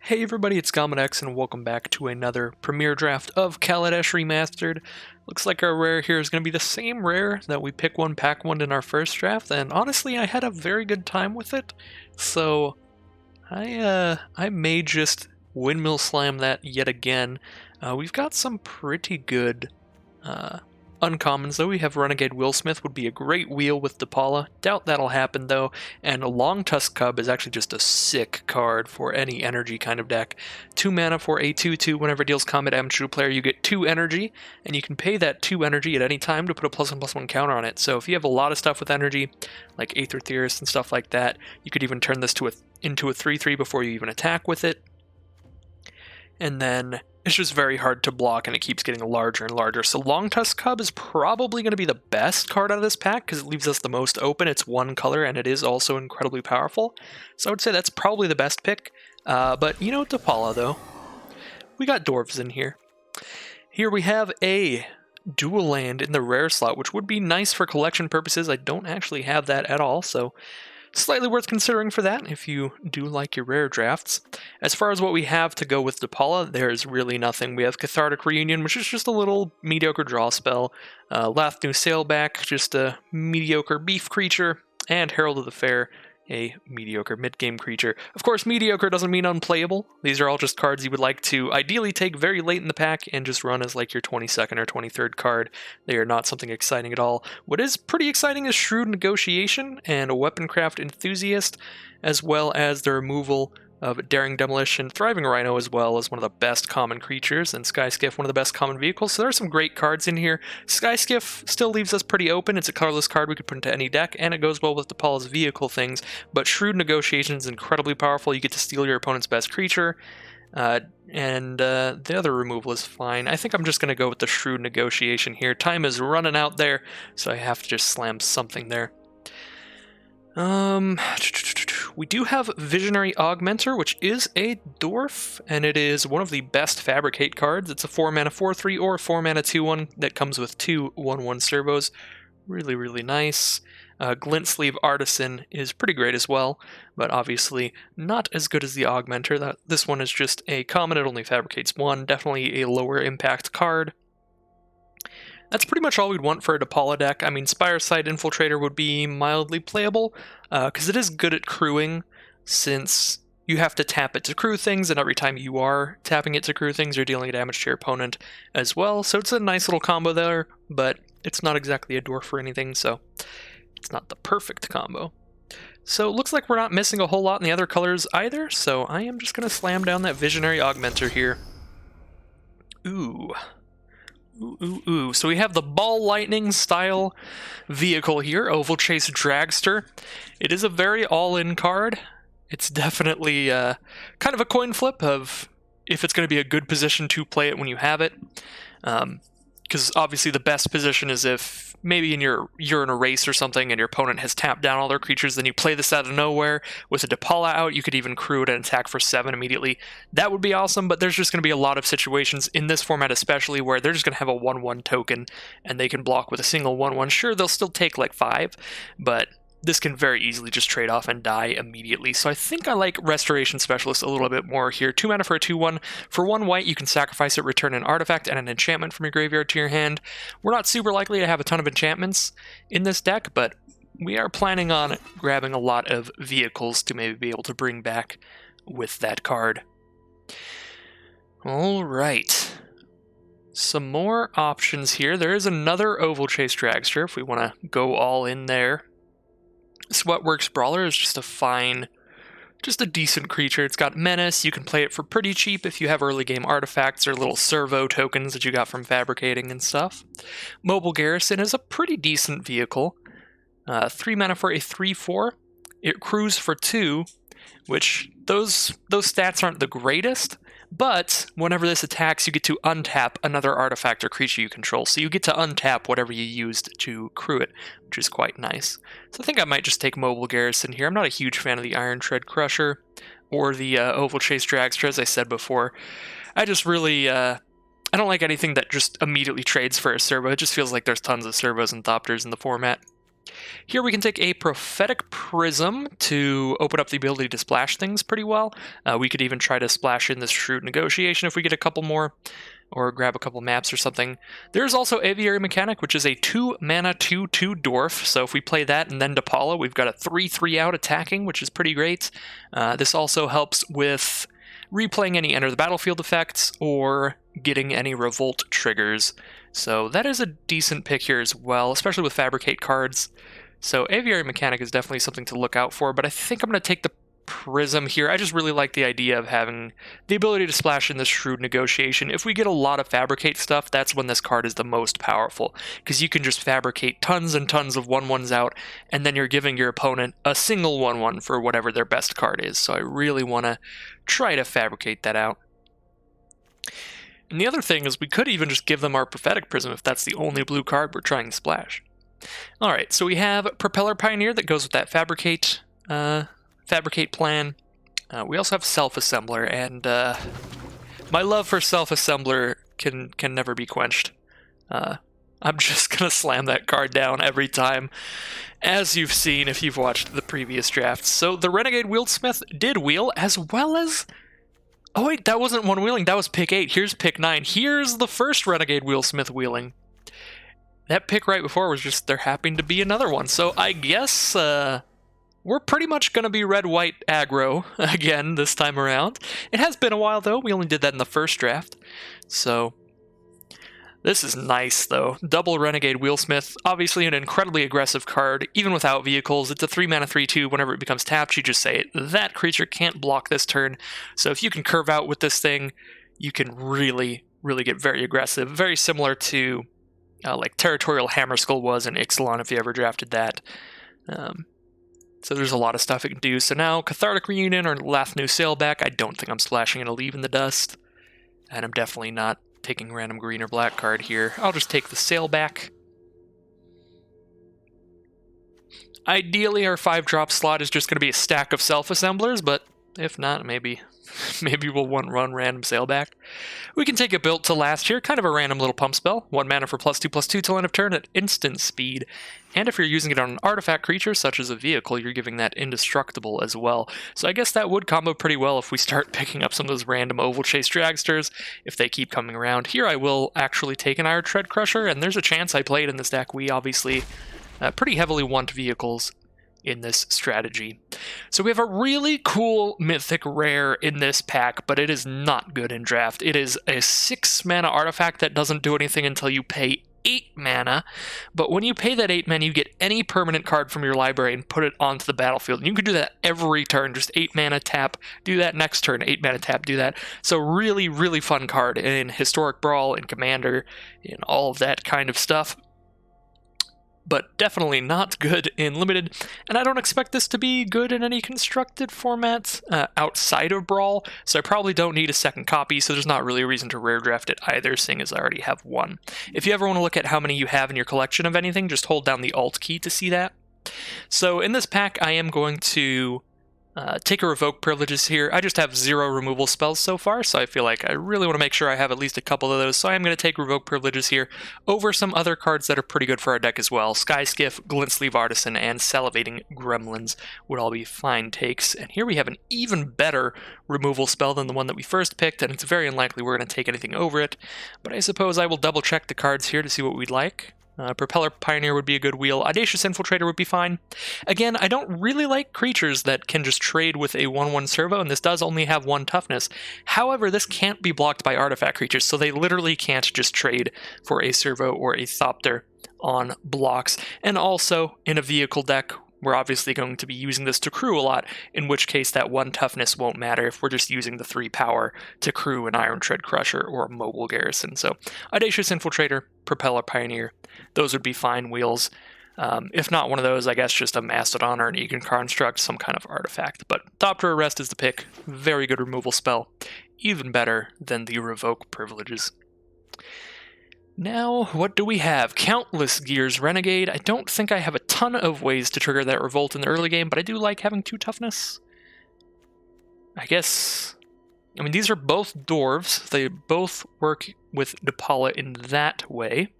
Hey everybody, it's X, and welcome back to another premiere draft of Kaladesh Remastered. Looks like our rare here is going to be the same rare that we pick one, pack one in our first draft, and honestly I had a very good time with it, so I may just windmill slam that yet again. We've got some pretty good uncommons, though. We have Renegade Willsmith, would be a great wheel with Depala. Doubt that'll happen, though. And a Long Tusk Cub is actually just a sick card for any energy kind of deck. 2 mana for a 2/2. Whenever it deals combat damage to a player, you get 2 energy, and you can pay that 2 energy at any time to put a +1/+1 counter on it. So if you have a lot of stuff with energy, like Aether Theorist and stuff like that, you could even turn this into a 3/3 before you even attack with it. And then it's just very hard to block, and it keeps getting larger and larger. So Long Tusk Cub is probably going to be the best card out of this pack because it leaves us the most open. It's one color, and it is also incredibly powerful. So I would say that's probably the best pick. But you know, Depala, though. We got Dwarves in here. Here we have a dual land in the rare slot, which would be nice for collection purposes. I don't actually have that at all, so slightly worth considering for that if you do like your rare drafts. As far as what we have to go with Depala, there's really nothing. We have Cathartic Reunion, which is just a little mediocre draw spell. Lathnu Sailback, just a mediocre beef creature. And Herald of the Fair, a mediocre mid-game creature. Of course, mediocre doesn't mean unplayable. These are all just cards you would like to ideally take very late in the pack and just run as like your 22nd or 23rd card. They are not something exciting at all. What is pretty exciting is Shrewd Negotiation and a Weaponcraft Enthusiast, as well as the removal of Daring Demolition, Thriving Rhino as well as one of the best common creatures, and Skyskiff, one of the best common vehicles. So there are some great cards in here. Skyskiff still leaves us pretty open. It's a colorless card we could put into any deck, and it goes well with Depala's vehicle things, but Shrewd Negotiation is incredibly powerful. You get to steal your opponent's best creature, and the other removal is fine. I think I'm just going to go with the Shrewd Negotiation here. Time is running out there, so I have to just slam something there. We do have Visionary Augmenter, which is a dwarf, and it is one of the best Fabricate cards. It's a 4-mana 4/3 or 4-mana 2/1 that comes with 2 1/1 servos. Really, really nice. Glint Sleeve Artisan is pretty great as well, but obviously not as good as the Augmenter. This one is just a common, it only fabricates 1, definitely a lower impact card. That's pretty much all we'd want for a Depala deck. I mean, Spireside Infiltrator would be mildly playable, because it is good at crewing, since you have to tap it to crew things, and every time you are tapping it to crew things, you're dealing damage to your opponent as well. So it's a nice little combo there, but it's not exactly a dwarf or anything, so it's not the perfect combo. So it looks like we're not missing a whole lot in the other colors either, so I am just going to slam down that Visionary Augmenter here. Ooh. Ooh. So we have the Ball Lightning style vehicle here, Oval Chase Dragster. It is a very all-in card. It's definitely kind of a coin flip of if it's going to be a good position to play it when you have it. Because obviously the best position is if maybe you're in a race or something and your opponent has tapped down all their creatures, then you play this out of nowhere with a Depala out. You could even crew it and attack for 7 immediately. That would be awesome, but there's just going to be a lot of situations in this format especially where they're just going to have a 1/1 token and they can block with a single 1/1. Sure, they'll still take like 5, but this can very easily just trade off and die immediately. So I think I like Restoration Specialist a little bit more here. 2 mana for a 2/1. For 1 white, you can sacrifice it, return an artifact and an enchantment from your graveyard to your hand. We're not super likely to have a ton of enchantments in this deck, but we are planning on grabbing a lot of vehicles to maybe be able to bring back with that card. Alright. Some more options here. There is another Oval Chase Dragster if we want to go all in there. Sweatworks Brawler is just a decent creature. It's got Menace. You can play it for pretty cheap if you have early game artifacts or little servo tokens that you got from fabricating and stuff. Mobile Garrison is a pretty decent vehicle. 3 mana for a 3/4. It crews for 2, which those stats aren't the greatest, but whenever this attacks, you get to untap another artifact or creature you control. So you get to untap whatever you used to crew it, which is quite nice. So I think I might just take Mobile Garrison here. I'm not a huge fan of the Iron Tread Crusher or the Oval Chase Dragster, as I said before. I just really, I don't like anything that just immediately trades for a servo. It just feels like there's tons of servos and Thopters in the format. Here we can take a Prophetic Prism to open up the ability to splash things pretty well. We could even try to splash in this Shrewd Negotiation if we get a couple more, or grab a couple maps or something. There's also Aviary Mechanic, which is a 2-mana 2/2 Dwarf, so if we play that and then Depala, we've got a 3/3 out attacking, which is pretty great. This also helps with replaying any Enter the Battlefield effects, or getting any Revolt triggers. So that is a decent pick here as well, especially with Fabricate cards. So Aviary Mechanic is definitely something to look out for, but I think I'm going to take the Prism here. I just really like the idea of having the ability to splash in this Shrewd Negotiation. If we get a lot of Fabricate stuff, that's when this card is the most powerful, because you can just fabricate tons and tons of 1/1s out, and then you're giving your opponent a single 1/1 for whatever their best card is. So I really want to try to fabricate that out. And the other thing is we could even just give them our Prophetic Prism if that's the only blue card we're trying to splash. Alright, so we have Propeller Pioneer that goes with that Fabricate plan. We also have Self-Assembler, and my love for Self-Assembler can never be quenched. I'm just going to slam that card down every time, as you've seen if you've watched the previous drafts. So the Renegade Wieldsmith did wheel, as well as... Oh wait, that wasn't one wheeling, that was pick 8. Here's pick 9. Here's the first Renegade Wieldsmith wheeling. That pick right before was just there happened to be another one. So I guess we're pretty much going to be red-white aggro again this time around. It has been a while, though. We only did that in the first draft. So this is nice, though. Double Renegade Wieldsmith. Obviously an incredibly aggressive card, even without vehicles. It's a 3-mana 3/2. Whenever it becomes tapped, you just say, that creature can't block this turn. So if you can curve out with this thing, you can really, really get very aggressive. Very similar to like Territorial Hammerskull was in Ixalan, if you ever drafted that. So there's a lot of stuff it can do. So now, Cathartic Reunion or Lathnu Sailback, I don't think I'm splashing in a Leave in the Dust. And I'm definitely not taking a random green or black card here. I'll just take the Sailback. Ideally, our 5-drop slot is just going to be a stack of Self-Assemblers, but if not, maybe we'll run random Sailback. We can take a Built to last here, kind of a random little pump spell. 1 mana for +2/+2 till end of turn at instant speed. And if you're using it on an artifact creature, such as a vehicle, you're giving that indestructible as well. So I guess that would combo pretty well if we start picking up some of those random Oval Chase Dragsters, if they keep coming around. Here I will actually take an Iron Tread Crusher, and there's a chance I play it in this deck. We obviously pretty heavily want vehicles in this strategy. So we have a really cool mythic rare in this pack, but it is not good in draft. It is a 6-mana artifact that doesn't do anything until you pay 8 mana, but when you pay that 8 mana, you get any permanent card from your library and put it onto the battlefield. And you can do that every turn, just 8 mana tap, do that next turn, 8 mana tap, do that. So really, really fun card in Historic Brawl, in Commander, in all of that kind of stuff. But definitely not good in Limited, and I don't expect this to be good in any constructed formats outside of Brawl, so I probably don't need a second copy, so there's not really a reason to rare draft it either, seeing as I already have one. If you ever want to look at how many you have in your collection of anything, just hold down the Alt key to see that. So in this pack, I am going to take a Revoke Privileges here. I just have 0 removal spells so far, so I feel like I really want to make sure I have at least a couple of those, so I am going to take Revoke Privileges here over some other cards that are pretty good for our deck as well. Skyskiff, Glintsleeve Artisan, and Salivating Gremlins would all be fine takes. And here we have an even better removal spell than the one that we first picked, and it's very unlikely we're going to take anything over it, but I suppose I will double check the cards here to see what we'd like. Propeller Pioneer would be a good wheel. Audacious Infiltrator would be fine. Again, I don't really like creatures that can just trade with a 1/1 servo, and this does only have 1 toughness. However, this can't be blocked by artifact creatures, so they literally can't just trade for a servo or a Thopter on blocks. And also, in a vehicle deck, we're obviously going to be using this to crew a lot, in which case that 1 toughness won't matter if we're just using the 3 power to crew an Iron Tread Crusher or a Mobile Garrison. So Audacious Infiltrator, Propeller Pioneer, those would be fine wheels. If not one of those, I guess just a Mastodon or an Egan Construct, some kind of artifact. But Thopter Arrest is the pick. Very good removal spell. Even better than the Revoke Privileges. Now, what do we have? Countless Gears Renegade. I don't think I have a ton of ways to trigger that Revolt in the early game, but I do like having 2 toughness. I guess... I mean, these are both Dwarves. They both work with Depala in that way.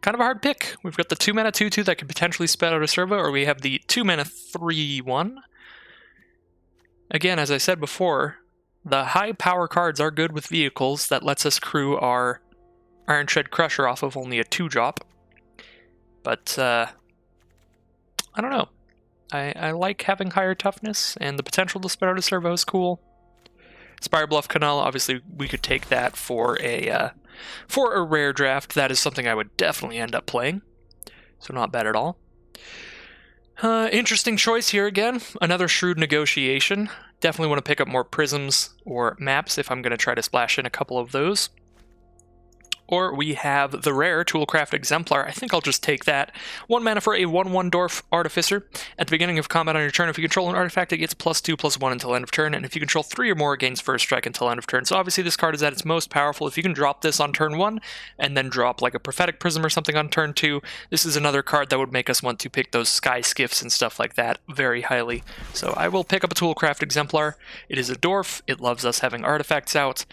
Kind of a hard pick. We've got the 2-mana 2/2 that could potentially spell out a servo, or we have the 2-mana 3/1. Again, as I said before, the high power cards are good with vehicles. That lets us crew our Iron Tread Crusher off of only a 2-drop. But, I don't know. I like having higher toughness, and the potential to spin out a servo is cool. Spire Bluff Canal, obviously we could take that for a rare draft. That is something I would definitely end up playing. So not bad at all. Interesting choice here again. Another Shrewd Negotiation. Definitely want to pick up more prisms or maps if I'm going to try to splash in a couple of those. Or we have the rare Toolcraft Exemplar. I think I'll just take that. 1 mana for a 1/1 Dwarf Artificer. At the beginning of combat on your turn, if you control an artifact, it gets +2/+1 until end of turn, and if you control 3 or more, it gains first strike until end of turn. So obviously this card is at its most powerful if you can drop this on turn 1, and then drop like a Prophetic Prism or something on turn 2. This is another card that would make us want to pick those Sky Skiffs and stuff like that very highly. So I will pick up a Toolcraft Exemplar. It is a Dwarf. It loves us having artifacts out.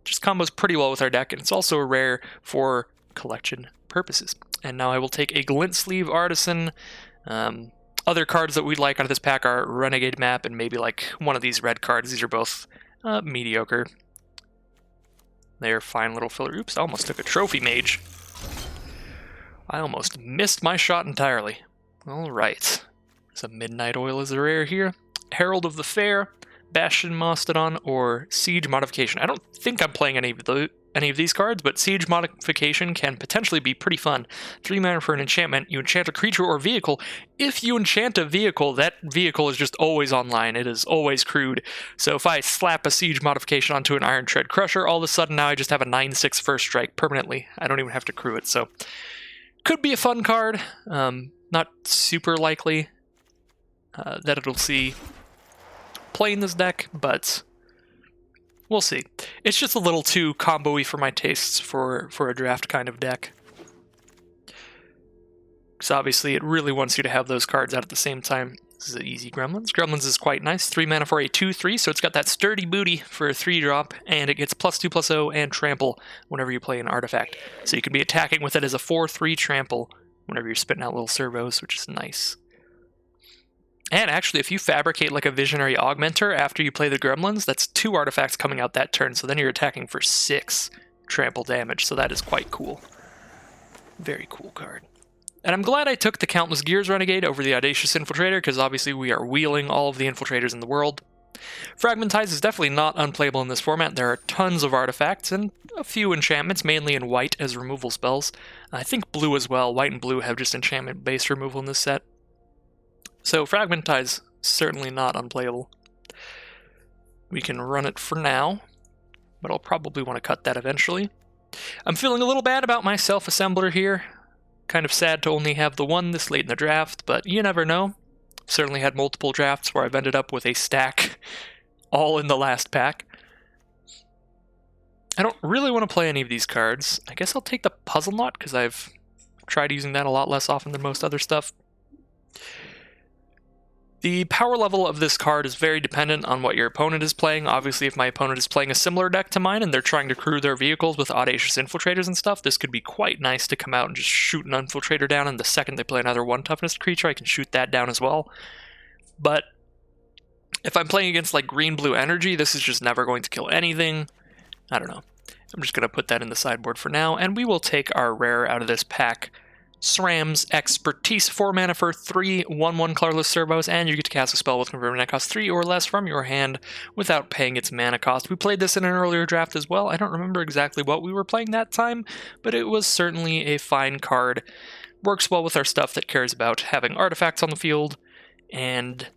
Just combos pretty well with our deck, and it's also a rare for collection purposes. And now I will take a Glint Sleeve Artisan. Other cards that we'd like out of this pack are Renegade Map and maybe like one of these red cards. These are both mediocre. They're fine little filler. Oops, I almost took a Trophy Mage. I almost missed my shot entirely. Alright. So Midnight Oil is a rare here. Herald of the Fair, Bastion Mastodon, or Siege Modification. I don't think I'm playing any of these cards, but Siege Modification can potentially be pretty fun. 3 mana for an enchantment. You enchant a creature or vehicle. If you enchant a vehicle, that vehicle is just always online. It is always crewed. So if I slap a Siege Modification onto an Iron Tread Crusher, all of a sudden now I just have a 9/6 first strike permanently. I don't even have to crew it, so could be a fun card. Not super likely that it'll see play in this deck, but we'll see. It's just a little too combo-y for my tastes for a draft kind of deck. So obviously it really wants you to have those cards out at the same time. This is an easy Gremlins. Gremlins is quite nice. 3 mana for a 2/3, so it's got that sturdy booty for a 3-drop, and it gets +2/+0 and trample whenever you play an artifact. So you can be attacking with it as a 4/3 trample whenever you're spitting out little servos, which is nice. And actually, if you fabricate like a Visionary Augmenter after you play the Gremlins, that's 2 artifacts coming out that turn, so then you're attacking for 6 trample damage, so that is quite cool. Very cool card. And I'm glad I took the Countless Gears Renegade over the Audacious Infiltrator, because obviously we are wheeling all of the Infiltrators in the world. Fragmentize is definitely not unplayable in this format. There are tons of artifacts and a few enchantments, mainly in white as removal spells. I think blue as well. White and blue have just enchantment-based removal in this set. So Fragmentize, certainly not unplayable. We can run it for now, but I'll probably want to cut that eventually. I'm feeling a little bad about my Self-Assembler here. Kind of sad to only have the one this late in the draft, but you never know. Certainly had multiple drafts where I've ended up with a stack all in the last pack. I don't really want to play any of these cards. I guess I'll take the Puzzle Knot, because I've tried using that a lot less often than most other stuff. The power level of this card is very dependent on what your opponent is playing. Obviously, if my opponent is playing a similar deck to mine and they're trying to crew their vehicles with Audacious Infiltrators and stuff, this could be quite nice to come out and just shoot an Infiltrator down, and the second they play another 1 toughness creature, I can shoot that down as well. But if I'm playing against like green-blue energy, this is just never going to kill anything. I don't know. I'm just going to put that in the sideboard for now, and we will take our rare out of this pack. SRAM's Expertise, 4 mana for 3 1/1 colorless servos, and you get to cast a spell with converted mana cost 3 or less from your hand without paying its mana cost. We played this in an earlier draft as well. I don't remember exactly what we were playing that time, but it was certainly a fine card. Works well with our stuff that cares about having artifacts on the field, and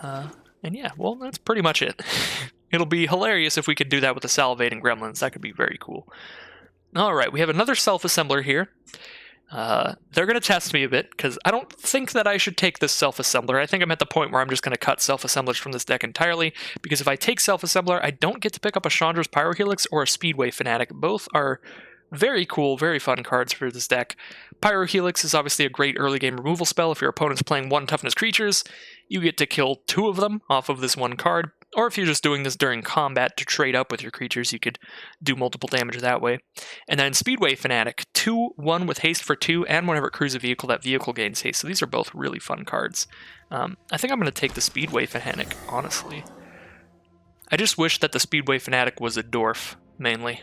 yeah, well, that's pretty much it. It'll be hilarious if we could do that with the Salivating Gremlins. That could be very cool. Alright, we have another Self-Assembler here. They're going to test me a bit, because I don't think that I should take this Self-Assembler. I think I'm at the point where I'm just going to cut Self-Assemblers from this deck entirely, because if I take Self-Assembler, I don't get to pick up a Chandra's Pyrohelix or a Speedway Fanatic. Both are very cool, very fun cards for this deck. Pyrohelix is obviously a great early game removal spell. If your opponent's playing 1 toughness creatures, you get to kill 2 of them off of this 1 card. Or if you're just doing this during combat to trade up with your creatures, you could do multiple damage that way. And then Speedway Fanatic, 2/1 with haste for 2, and whenever it crews a vehicle, that vehicle gains haste. So these are both really fun cards. I think I'm going to take the Speedway Fanatic, honestly. I just wish that the Speedway Fanatic was a dwarf, mainly.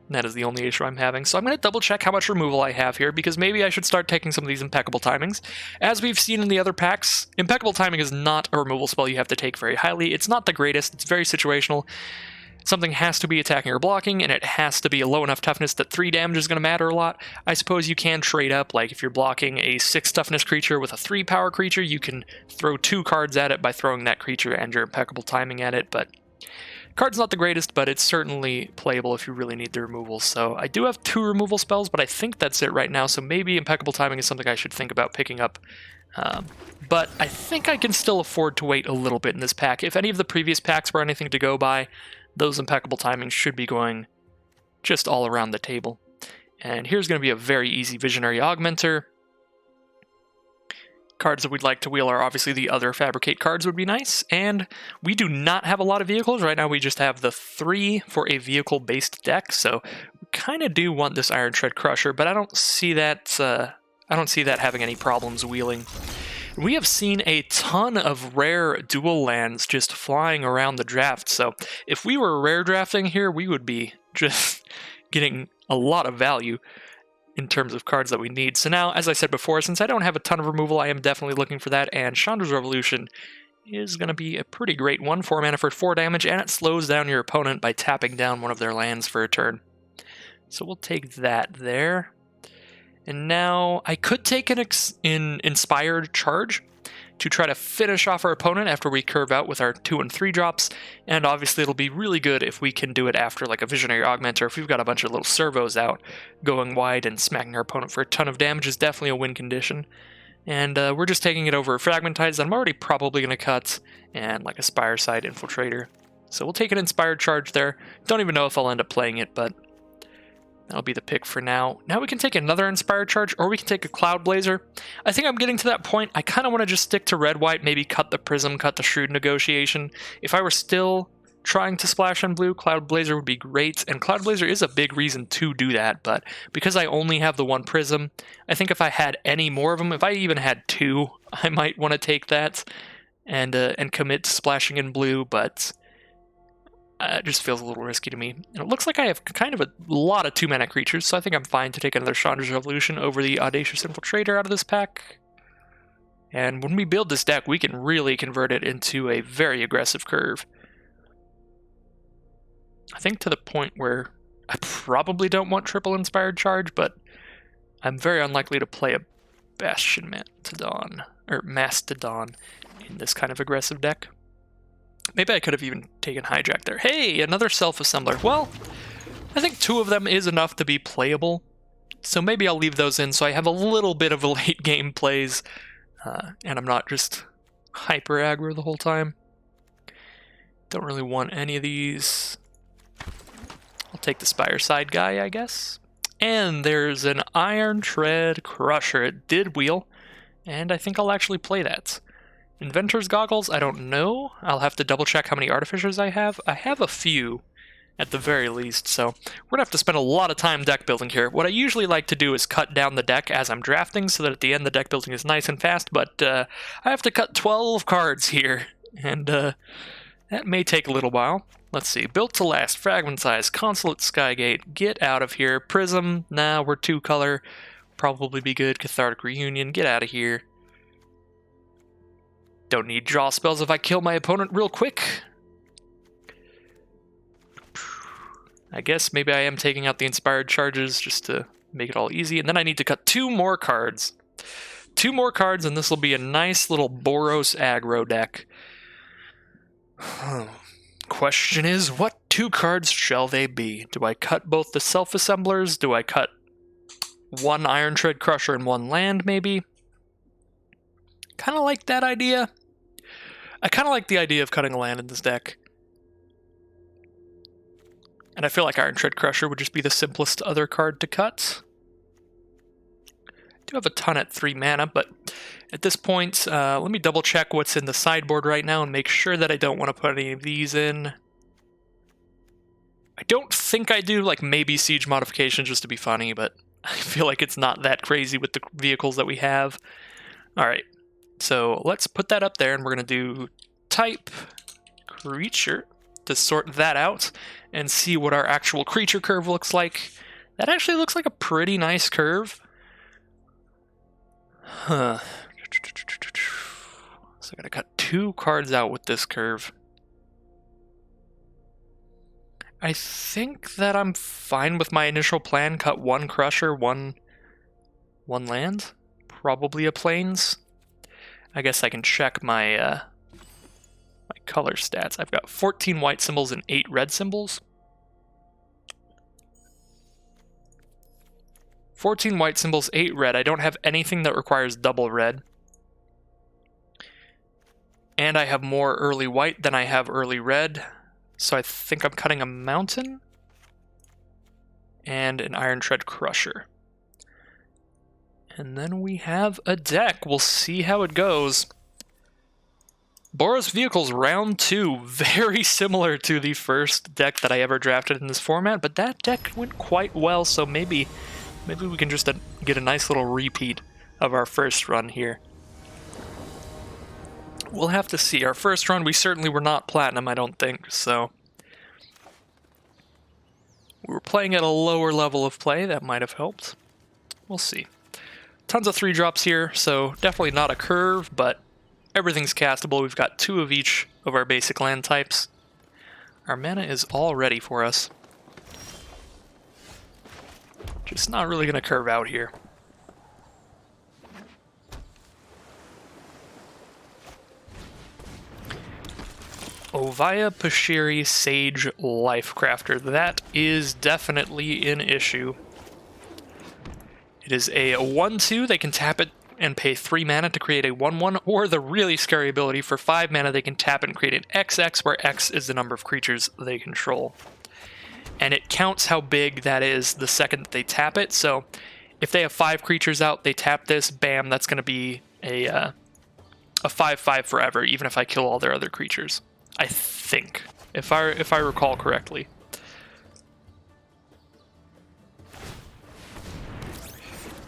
That is the only issue I'm having. So I'm going to double check how much removal I have here, because maybe I should start taking some of these Impeccable Timings. As we've seen in the other packs, Impeccable Timing is not a removal spell you have to take very highly. It's not the greatest. It's very situational. Something has to be attacking or blocking, and it has to be a low enough toughness that 3 damage is going to matter a lot. I suppose you can trade up, like if you're blocking a 6 toughness creature with a 3 power creature, you can throw 2 cards at it by throwing that creature and your Impeccable Timing at it, but card's not the greatest, but it's certainly playable if you really need the removal. So I do have 2 removal spells, but I think that's it right now, so maybe Impeccable Timing is something I should think about picking up. But I think I can still afford to wait a little bit in this pack. If any of the previous packs were anything to go by, those Impeccable Timings should be going just all around the table. And here's going to be a very easy Visionary Augmenter. Cards that we'd like to wheel are obviously the other Fabricate cards would be nice, and we do not have a lot of vehicles. Right now we just have the 3 for a vehicle-based deck, so we kind of do want this Iron Tread Crusher, but I don't see that having any problems wheeling. We have seen a ton of rare dual lands just flying around the draft, so if we were rare drafting here, we would be just getting a lot of value in terms of cards that we need. So now, as I said before, since I don't have a ton of removal, I am definitely looking for that, and Chandra's Revolution is going to be a pretty great one. 4 mana for 4 damage, and it slows down your opponent by tapping down one of their lands for a turn. So we'll take that there. And now I could take an Inspired Charge to try to finish off our opponent after we curve out with our 2 and 3 drops, and obviously it'll be really good if we can do it after like a Visionary Augmenter. If we've got a bunch of little servos out, going wide and smacking our opponent for a ton of damage is definitely a win condition. And we're just taking it over Fragmentize that I'm already probably going to cut, and like a Spireside Infiltrator. So we'll take an Inspired Charge there. Don't even know if I'll end up playing it, but that'll be the pick for now. Now we can take another Inspired Charge, or we can take a Cloud Blazer. I think I'm getting to that point. I kind of want to just stick to red-white, maybe cut the Prism, cut the Shrewd Negotiation. If I were still trying to splash on blue, Cloud Blazer would be great, and Cloud Blazer is a big reason to do that, but because I only have the 1 Prism, I think if I had any more of them, if I even had 2, I might want to take that and commit to splashing in blue, but it just feels a little risky to me. And it looks like I have kind of a lot of 2-mana creatures, so I think I'm fine to take another Chandra's Revolution over the Audacious Infiltrator out of this pack. And when we build this deck, we can really convert it into a very aggressive curve. I think to the point where I probably don't want triple Inspired Charge, but I'm very unlikely to play a Bastion Mastodon in this kind of aggressive deck. Maybe I could have even taken Hijack there. Hey, another Self-Assembler. Well, I think 2 of them is enough to be playable, so maybe I'll leave those in so I have a little bit of a late game plays, and I'm not just hyper aggro the whole time. Don't really want any of these. I'll take the Spireside guy, I guess. And there's an Iron Tread Crusher. It did wheel, and I think I'll actually play that. Inventor's Goggles, I don't know. I'll have to double check how many Artificers I have. I have a few, at the very least, so we're going to have to spend a lot of time deck building here. What I usually like to do is cut down the deck as I'm drafting, so that at the end the deck building is nice and fast, but I have to cut 12 cards here, and that may take a little while. Let's see. Built to Last, Fragmentize, Consulate Skygate, get out of here. Prism, nah, we're 2-color, probably be good. Cathartic Reunion, get out of here. Don't need draw spells if I kill my opponent real quick. I guess maybe I am taking out the Inspired Charges just to make it all easy. And then I need to cut 2 more cards. 2 more cards, and this will be a nice little Boros aggro deck. Question is, what 2 cards shall they be? Do I cut both the Self-Assemblers? Do I cut 1 Iron Tread Crusher and 1 land, maybe? Kind of like that idea. I kind of like the idea of cutting a land in this deck. And I feel like Iron Tread Crusher would just be the simplest other card to cut. do have a ton at 3 mana, but at this point, let me double check what's in the sideboard right now and make sure that I don't want to put any of these in. I don't think I do, like maybe Siege Modification just to be funny, but I feel like it's not that crazy with the vehicles that we have. Alright, so let's put that up there, and we're going to do type creature to sort that out and see what our actual creature curve looks like. That actually looks like a pretty nice curve. Huh. So I gotta cut 2 cards out with this curve. I think that I'm fine with my initial plan. Cut 1 Crusher, 1 land. Probably a Plains. I guess I can check my my color stats. I've got 14 white symbols and 8 red symbols. 14 white symbols, 8 red. I don't have anything that requires double red. And I have more early white than I have early red. So I think I'm cutting a mountain and an Iron Tread Crusher. And then we have a deck. We'll see how it goes. Boros Vehicles round 2, very similar to the first deck that I ever drafted in this format, but that deck went quite well, so maybe we can just get a nice little repeat of our first run here. We'll have to see. Our first run, we certainly were not Platinum, I don't think, so we were playing at a lower level of play. That might have helped. We'll see. Tons of 3-drops here, so definitely not a curve, but everything's castable. We've got 2 of each of our basic land types. Our mana is all ready for us. Just not really going to curve out here. Ovaya Pashiri Sage Lifecrafter. That is definitely an issue. It is a 1/2. They can tap it and pay 3 mana to create a 1/1, or the really scary ability for 5 mana, they can tap it and create an XX, where X is the number of creatures they control. And it counts how big that is the second that they tap it. So if they have 5 creatures out, they tap this, bam, that's going to be a 5/5 forever, even if I kill all their other creatures. I think, if I recall correctly.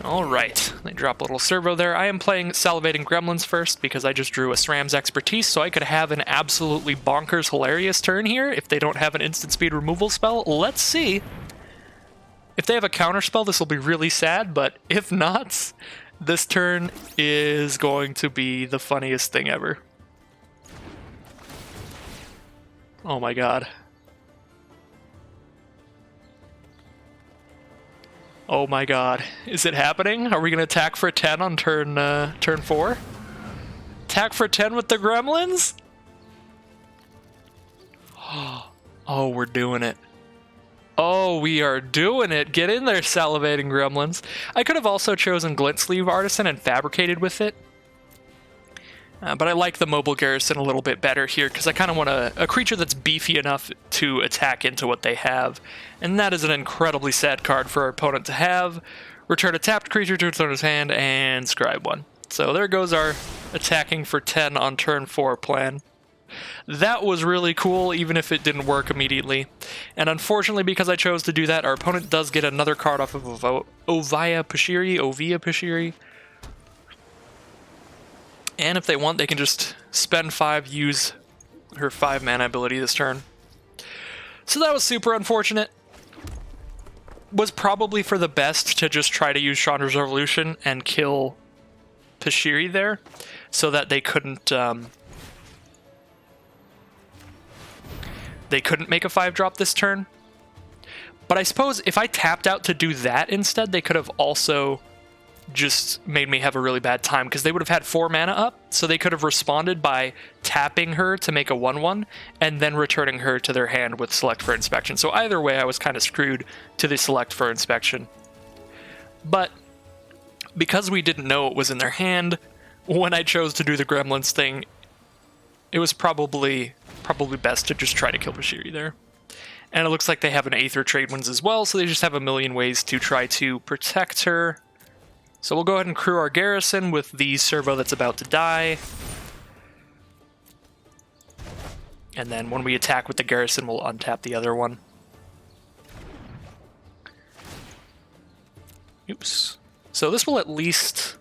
Alright, they drop a little servo there. I am playing Salivating Gremlins first because I just drew a SRAM's Expertise, so I could have an absolutely bonkers hilarious turn here if they don't have an instant speed removal spell. Let's see. If they have a counter spell, this will be really sad, but if not, this turn is going to be the funniest thing ever. Oh my god. Oh my god. Is it happening? Are we going to attack for 10 on turn 4? Attack for 10 with the gremlins? Oh, we're doing it. Oh, we are doing it. Get in there, Salivating Gremlins. I could have also chosen Glint Sleeve Artisan and fabricated with it. But I like the Mobile Garrison a little bit better here because I kind of want a creature that's beefy enough to attack into what they have. And that is an incredibly sad card for our opponent to have. Return a tapped creature to its owner's hand and scry 1. So there goes our attacking for 10 on turn 4 plan. That was really cool, even if it didn't work immediately. And unfortunately, because I chose to do that, our opponent does get another card off of Ovaya Pashiri. And if they want, they can just spend 5, use her 5 mana ability this turn. So that was super unfortunate. Was probably for the best to just try to use Chandra's Revolution and kill Pashiri there, so that they couldn't make a 5-drop this turn. But I suppose if I tapped out to do that instead, they could have also just made me have a really bad time, because they would have had 4 mana up, so they could have responded by tapping her to make a 1/1 and then returning her to their hand with Select for Inspection. So either way, I was kind of screwed to the Select for Inspection. But because we didn't know it was in their hand, when I chose to do the Gremlins thing, it was probably best to just try to kill Bashiri there. And it looks like they have an Aether Trade Winds as well, so they just have a million ways to try to protect her. So we'll go ahead and crew our garrison with the servo that's about to die. And then when we attack with the garrison, we'll untap the other one. Oops. So this will at least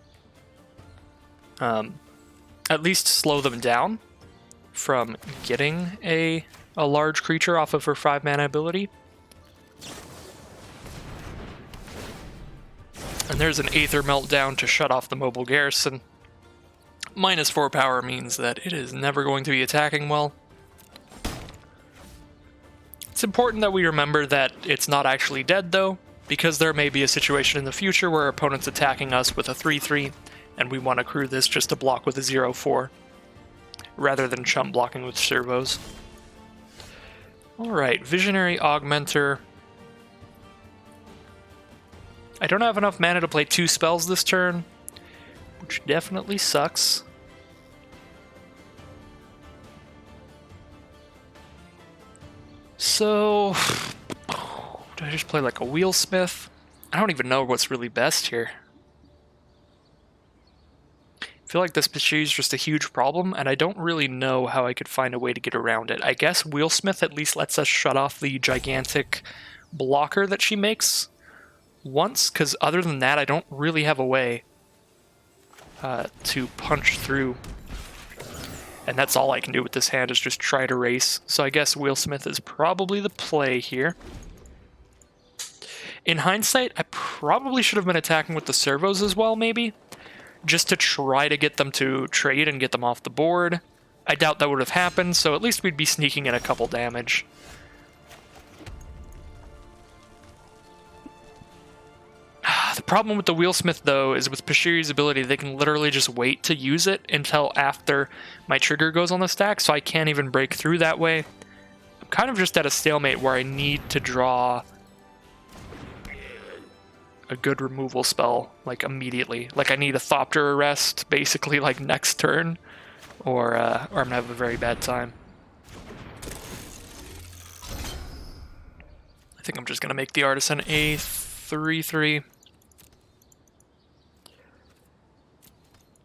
slow them down from getting a large creature off of her 5-mana ability. And there's an Aether Meltdown to shut off the mobile garrison. -4 power means that it is never going to be attacking well. It's important that we remember that it's not actually dead, though, because there may be a situation in the future where our opponent's attacking us with a 3/3, and we want to crew this just to block with a 0/4, rather than chump blocking with servos. Alright, Visionary Augmenter. I don't have enough mana to play 2 spells this turn, which definitely sucks. So, do I just play like a Wheelsmith? I don't even know what's really best here. I feel like this Pachiri is just a huge problem, and I don't really know how I could find a way to get around it. I guess Wheelsmith at least lets us shut off the gigantic blocker that she makes once, because other than that, I don't really have a way to punch through. And that's all I can do with this hand, is just try to race. So I guess Wheelsmith is probably the play here. In hindsight, I probably should have been attacking with the servos as well, maybe, just to try to get them to trade and get them off the board. I doubt that would have happened, so at least we'd be sneaking in a couple damage. The problem with the Wheelsmith, though, is with Pachiri's ability, they can literally just wait to use it until after my trigger goes on the stack, so I can't even break through that way. I'm kind of just at a stalemate where I need to draw a good removal spell, like, immediately. Like, I need a Thopter Arrest, basically, like, next turn, or I'm gonna have a very bad time. I think I'm just gonna make the Artisan a 3/3.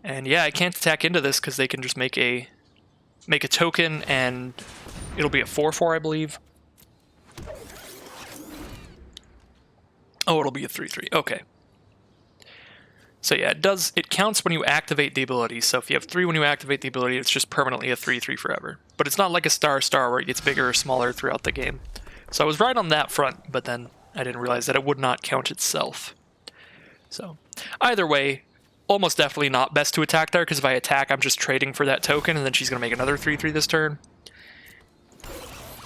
And yeah, I can't attack into this because they can just make a token, and it'll be a 4/4, I believe. Oh, it'll be a 3/3. Okay. So yeah, it counts when you activate the ability. So if you have 3 when you activate the ability, it's just permanently a 3/3 forever. But it's not like a star where it gets bigger or smaller throughout the game. So I was right on that front, but then I didn't realize that it would not count itself. So either way, almost definitely not best to attack there, because if I attack, I'm just trading for that token, and then she's going to make another 3/3 this turn.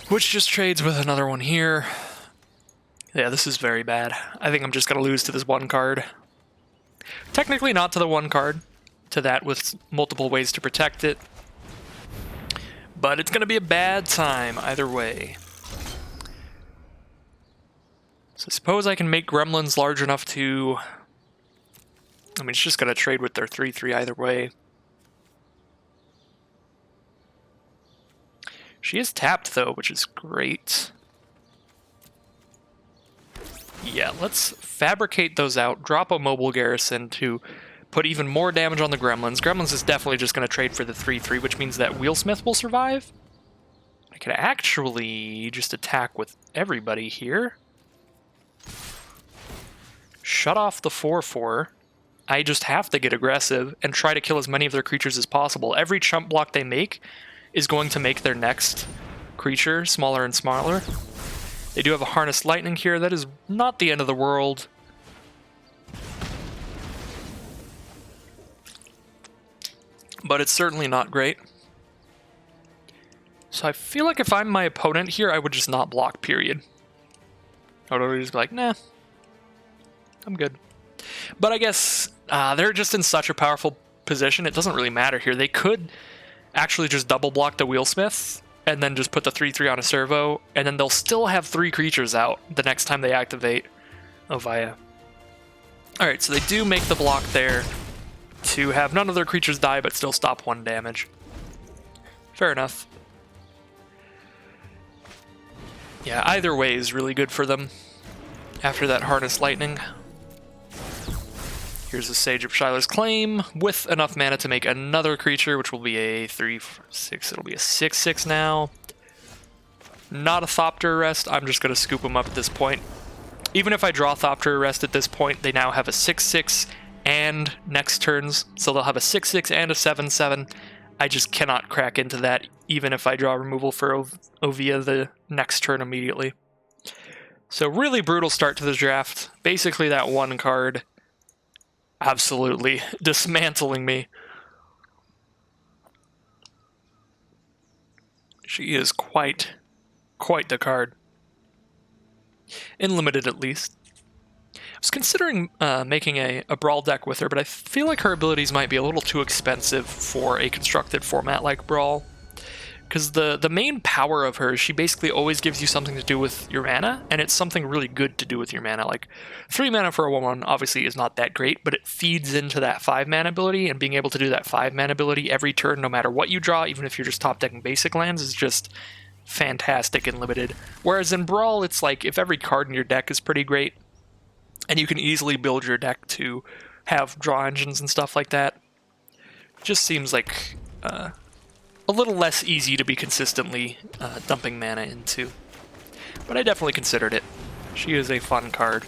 Which just trades with another one here. Yeah, this is very bad. I think I'm just going to lose to this one card. Technically not to the one card, to that with multiple ways to protect it. But it's going to be a bad time either way. So I suppose I can make gremlins large enough to... I mean, it's just going to trade with their 3/3 either way. She is tapped, though, which is great. Yeah, let's fabricate those out, drop a mobile garrison to put even more damage on the gremlins. Gremlins is definitely just going to trade for the 3/3, which means that Wheelsmith will survive. I could actually just attack with everybody here. Shut off the 4/4. I just have to get aggressive and try to kill as many of their creatures as possible. Every chump block they make is going to make their next creature smaller and smaller. They do have a Harnessed Lightning here. That is not the end of the world. But it's certainly not great. So I feel like if I'm my opponent here, I would just not block, period. I would just be like, nah, I'm good. But I guess they're just in such a powerful position, it doesn't really matter here. They could actually just double block the Wheelsmith and then just put the 3/3 on a servo, and then they'll still have 3 creatures out the next time they activate Ovia. Alright, so they do make the block there to have none of their creatures die but still stop 1 damage. Fair enough. Yeah, either way is really good for them after that Harnessed Lightning. Here's the Sage of Shiloh's Claim with enough mana to make another creature, which will be a 3/6. It'll be a 6/6 now. Not a Thopter Arrest. I'm just going to scoop them up at this point. Even if I draw Thopter Arrest at this point, they now have a 6/6 and next turns, so they'll have a 6/6 and a 7/7. I just cannot crack into that, even if I draw removal for Ovia the next turn immediately. So really brutal start to this draft. Basically that one card absolutely dismantling me. She is quite the card. In limited, at least. I was considering making a Brawl deck with her, but I feel like her abilities might be a little too expensive for a constructed format like Brawl. Because the main power of her is she basically always gives you something to do with your mana, and it's something really good to do with your mana. Like, 3 mana for a 1/1 obviously is not that great, but it feeds into that 5 mana ability, and being able to do that 5 mana ability every turn, no matter what you draw, even if you're just top decking basic lands, is just fantastic and limited. Whereas in Brawl, it's like, if every card in your deck is pretty great, and you can easily build your deck to have draw engines and stuff like that, it just seems like a little less easy to be consistently dumping mana into. But I definitely considered it. She is a fun card.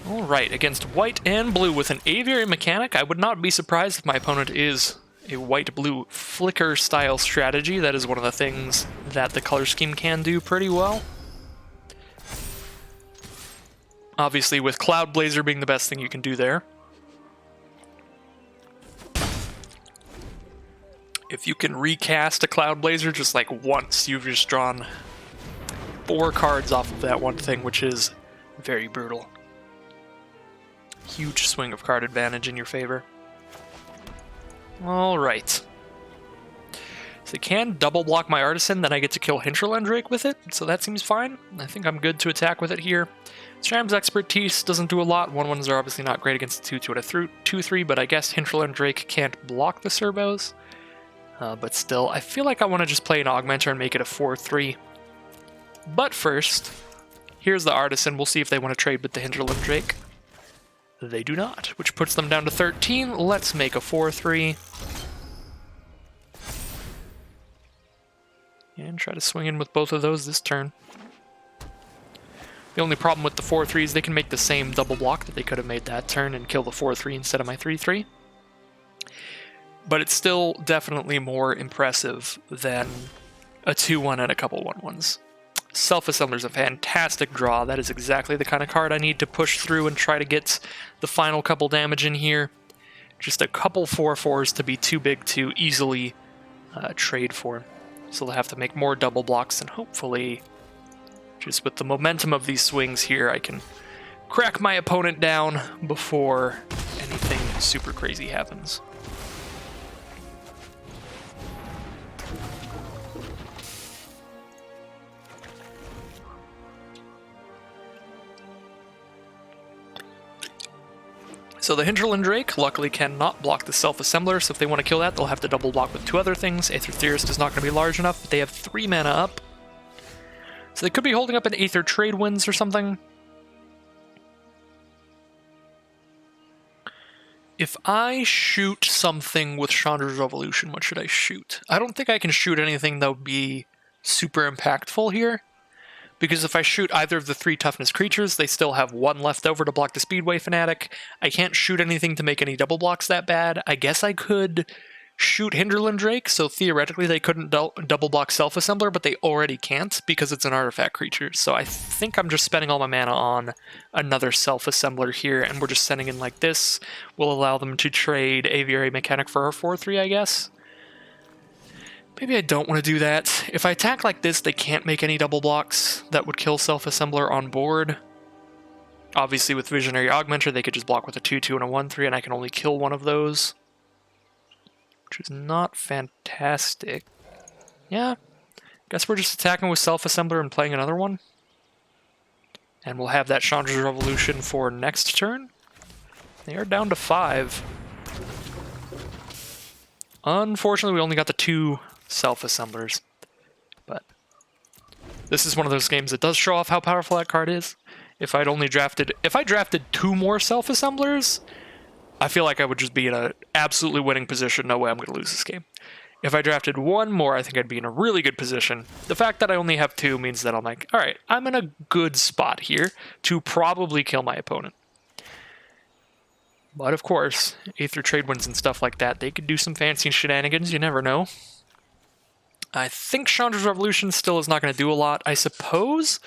Alright, against white and blue with an Aviary Mechanic, I would not be surprised if my opponent is a white-blue flicker style strategy. That is one of the things that the color scheme can do pretty well. Obviously with Cloud Blazer being the best thing you can do there. If you can recast a Cloud Blazer just like once, you've just drawn 4 cards off of that one thing, which is very brutal. Huge swing of card advantage in your favor. Alright. So they can double block my Artisan, then I get to kill Hinterland Drake with it, so that seems fine. I think I'm good to attack with it here. Shram's Expertise doesn't do a lot. 1/1s are obviously not great against 2/2 and a 2/3, but I guess Hinterland Drake can't block the Cerbos. But still, I feel like I want to just play an Augmenter and make it a 4/3. But first, here's the Artisan. We'll see if they want to trade with the Hinterland Drake. They do not, which puts them down to 13. Let's make a 4/3. And try to swing in with both of those this turn. The only problem with the 4/3 is they can make the same double block that they could have made that turn and kill the 4/3 instead of my 3/3. But it's still definitely more impressive than a 2/1 and a couple 1/1s. Self-Assembler's a fantastic draw. That is exactly the kind of card I need to push through and try to get the final couple damage in here. Just a couple 4/4s to be too big to easily trade for. So they'll have to make more double blocks, and hopefully, just with the momentum of these swings here, I can crack my opponent down before anything super crazy happens. So the Hinterland Drake luckily cannot block the Self-Assembler, so if they want to kill that, they'll have to double block with 2 other things. Aether Theorist is not going to be large enough, but they have 3 mana up. So they could be holding up an Aether Trade Winds or something. If I shoot something with Chandra's Revolution, what should I shoot? I don't think I can shoot anything that would be super impactful here. Because if I shoot either of the 3 toughness creatures, they still have 1 left over to block the Speedway Fanatic. I can't shoot anything to make any double blocks that bad. I guess I could shoot Hinterland Drake, so theoretically they couldn't double block Self-Assembler, but they already can't because it's an artifact creature. So I think I'm just spending all my mana on another Self-Assembler here, and we're just sending in like this. We'll allow them to trade Aviary Mechanic for our 4/3, I guess. Maybe I don't want to do that. If I attack like this, they can't make any double blocks that would kill Self-Assembler on board. Obviously, with Visionary Augmenter, they could just block with a 2/2 and a 1/3, and I can only kill one of those. Which is not fantastic. Yeah, guess we're just attacking with Self-Assembler and playing another one. And we'll have that Chandra's Revolution for next turn. They are down to 5. Unfortunately, we only got the 2 Self-Assemblers, but This is one of those games that does show off how powerful that card is. If I drafted 2 more self-assemblers, I feel like I would just be in an absolutely winning position. No way I'm going to lose this game. If I drafted 1 more, I think I'd be in a really good position. The fact that I only have 2 means that I'm like, all right, I'm in a good spot here to probably kill my opponent. But of course, Aether Trade Winds and stuff like that, they could do some fancy shenanigans, you never know. I think Chandra's Revolution still is not going to do a lot. I suppose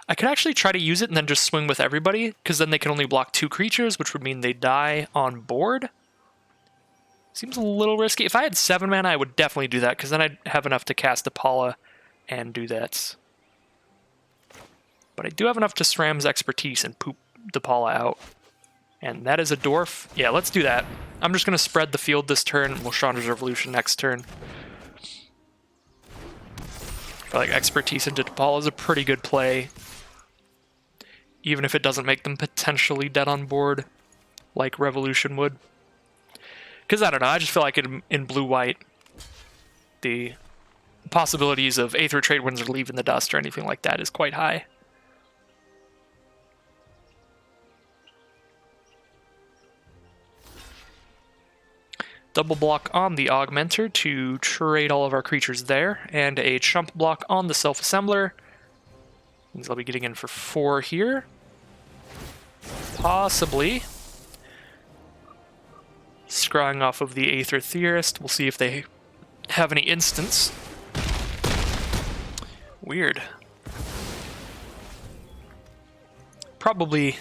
I could actually try to use it and then just swing with everybody, because then they can only block 2 creatures, which would mean they die on board. Seems a little risky. If I had 7 mana, I would definitely do that, because then I'd have enough to cast Apala and do that. But I do have enough to SRAM's Expertise and poop the Apala out. And that is a Dwarf. Yeah, let's do that. I'm just going to spread the field this turn, and we'll Chandra's Revolution next turn. I feel like Expertise into Apala is a pretty good play, even if it doesn't make them potentially dead on board, like Revolution would. Because, I don't know, I just feel like in blue-white, the possibilities of Aether Trade Winds or leaving the dust or anything like that is quite high. Double block on the Augmenter to trade all of our creatures there, and a chump block on the Self-Assembler. Means I'll be getting in for 4 here. Possibly. Scrying off of the Aether Theorist. We'll see if they have any instants. Weird. Probably,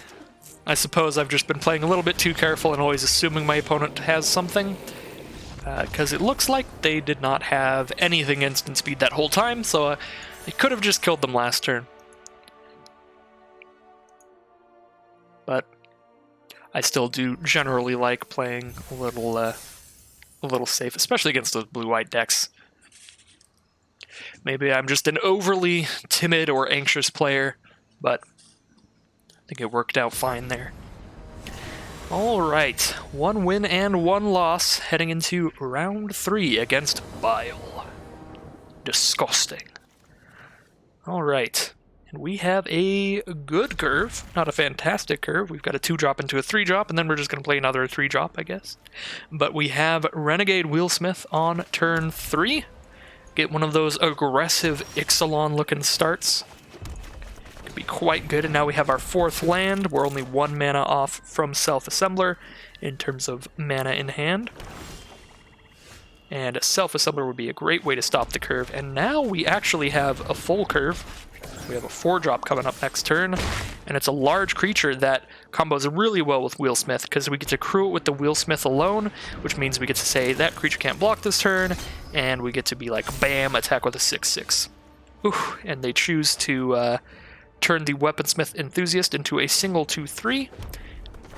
I suppose I've just been playing a little bit too careful and always assuming my opponent has something. Because it looks like they did not have anything instant speed that whole time, so I could have just killed them last turn. But I still do generally like playing a little safe, especially against those blue-white decks. Maybe I'm just an overly timid or anxious player, but I think it worked out fine there. Alright, 1 win and 1 loss heading into round 3 against Bile. Disgusting. Alright, and we have a good curve, not a fantastic curve. We've got a 2-drop into a 3-drop, and then we're just going to play another 3-drop, I guess. But we have Renegade Wheelsmith on turn 3. Get one of those aggressive Ixalan-looking starts. Be quite good, and now we have our 4th land. We're only 1 mana off from Self-Assembler in terms of mana in hand. And Self-Assembler would be a great way to stop the curve, and now we actually have a full curve. We have a 4-drop coming up next turn, and it's a large creature that combos really well with Wheelsmith, because we get to crew it with the Wheelsmith alone, which means we get to say that creature can't block this turn, and we get to be like, bam, attack with a 6/6. Ooh, and they choose to turn the Weaponsmith Enthusiast into a single 2/3,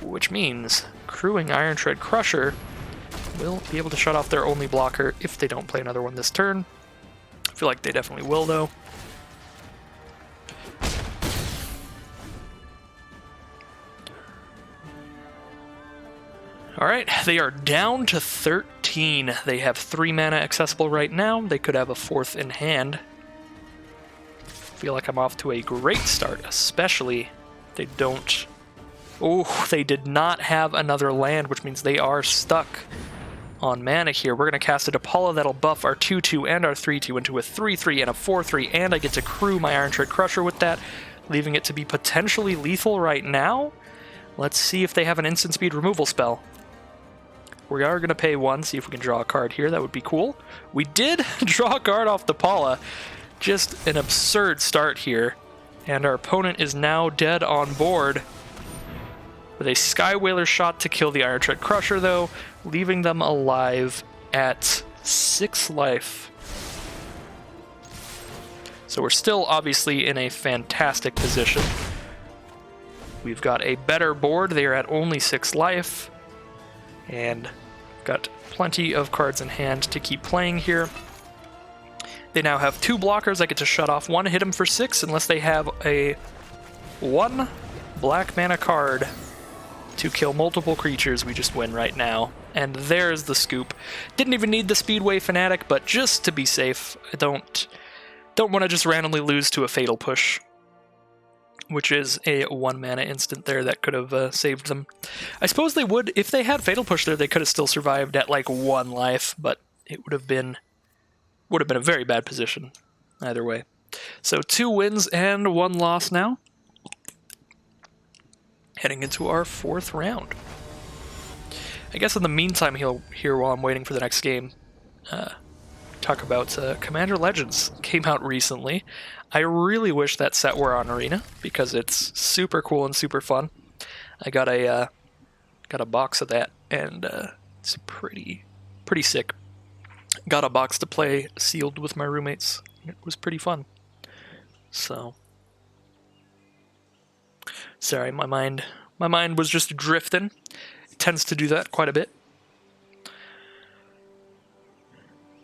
which means crewing Iron Tread Crusher will be able to shut off their only blocker if they don't play another one this turn. I feel like they definitely will, though. Alright, they are down to 13. They have 3 mana accessible right now. They could have a 4th in hand. Feel like I'm off to a great start, especially if they don't... Oh, they did not have another land, which means they are stuck on mana here. We're going to cast a Apala that'll buff our 2/2 and our 3/2 into a 3/3 and a 4/3, and I get to crew my Iron Tread Crusher with that, leaving it to be potentially lethal right now. Let's see if they have an instant speed removal spell. We are going to pay 1, see if we can draw a card here. That would be cool. We did draw a card off the Apala. Just an absurd start here, and our opponent is now dead on board with a Sky Whaler shot to kill the Iron Tread Crusher, though, leaving them alive at 6 life. So we're still obviously in a fantastic position. We've got a better board. They are at only 6 life, and got plenty of cards in hand to keep playing here. They now have 2 blockers. I get to shut off 1, hit them for 6, unless they have a 1 black mana card to kill multiple creatures. We just win right now. And there's the scoop. Didn't even need the Speedway Fanatic, but just to be safe, I don't Don't want to just randomly lose to a Fatal Push, which is a 1 mana instant there that could have saved them. I suppose they would, if they had Fatal Push there, they could have still survived at like 1 life, but it would have been a very bad position either way. So 2 wins and 1 loss now. Heading into our 4th round. I guess in the meantime here while I'm waiting for the next game, talk about Commander Legends came out recently. I really wish that set were on Arena because it's super cool and super fun. I got a box of that and it's pretty sick. Got a box to play sealed with my roommates. It was pretty fun. So sorry, my mind was just drifting. It tends to do that quite a bit.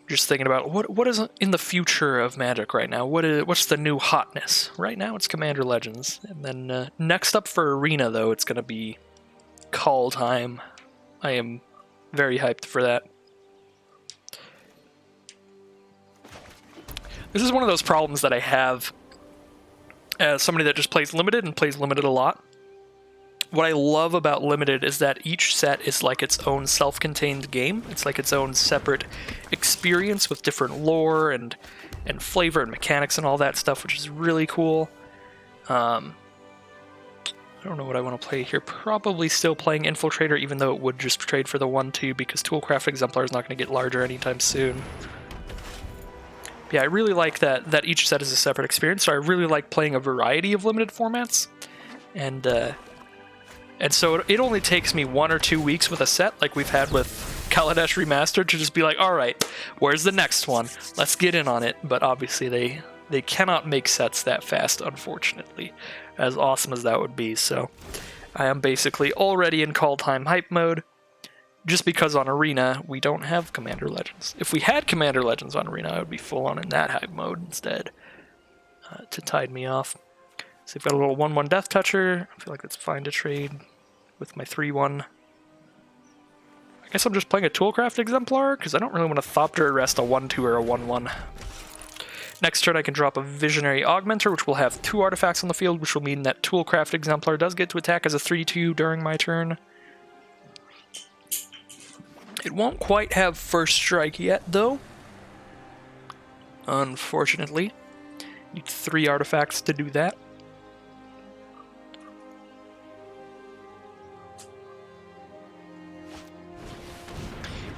Just thinking about what is in the future of Magic right now. What's the new hotness? Right now it's Commander Legends. And then next up for Arena, though, it's going to be Call Time. I am very hyped for that. This is one of those problems that I have as somebody that just plays Limited and plays Limited a lot. What I love about Limited is that each set is like its own self-contained game. It's like its own separate experience with different lore and flavor and mechanics and all that stuff, which is really cool. I don't know what I want to play here. Probably still playing Infiltrator, even though it would just trade for the 1/2 because Toolcraft Exemplar is not going to get larger anytime soon. Yeah, I really like that each set is a separate experience, so I really like playing a variety of Limited formats. And so it only takes me 1 or 2 weeks with a set, like we've had with Kaladesh Remastered, to just be like, alright, where's the next one? Let's get in on it. But obviously they cannot make sets that fast, unfortunately, as awesome as that would be. So I am basically already in Call Time hype mode, just because on Arena we don't have Commander Legends. If we had Commander Legends on Arena, I would be full on in that hype mode instead, to tide me off. So we've got a little 1/1 Death Toucher. I feel like that's fine to trade with my 3/1. I guess I'm just playing a Toolcraft Exemplar, because I don't really want to Thopter Arrest a 1/2 or a 1/1. Next turn I can drop a Visionary Augmenter, which will have 2 artifacts on the field, which will mean that Toolcraft Exemplar does get to attack as a 3/2 during my turn. It won't quite have First Strike yet, though. Unfortunately. Need 3 artifacts to do that.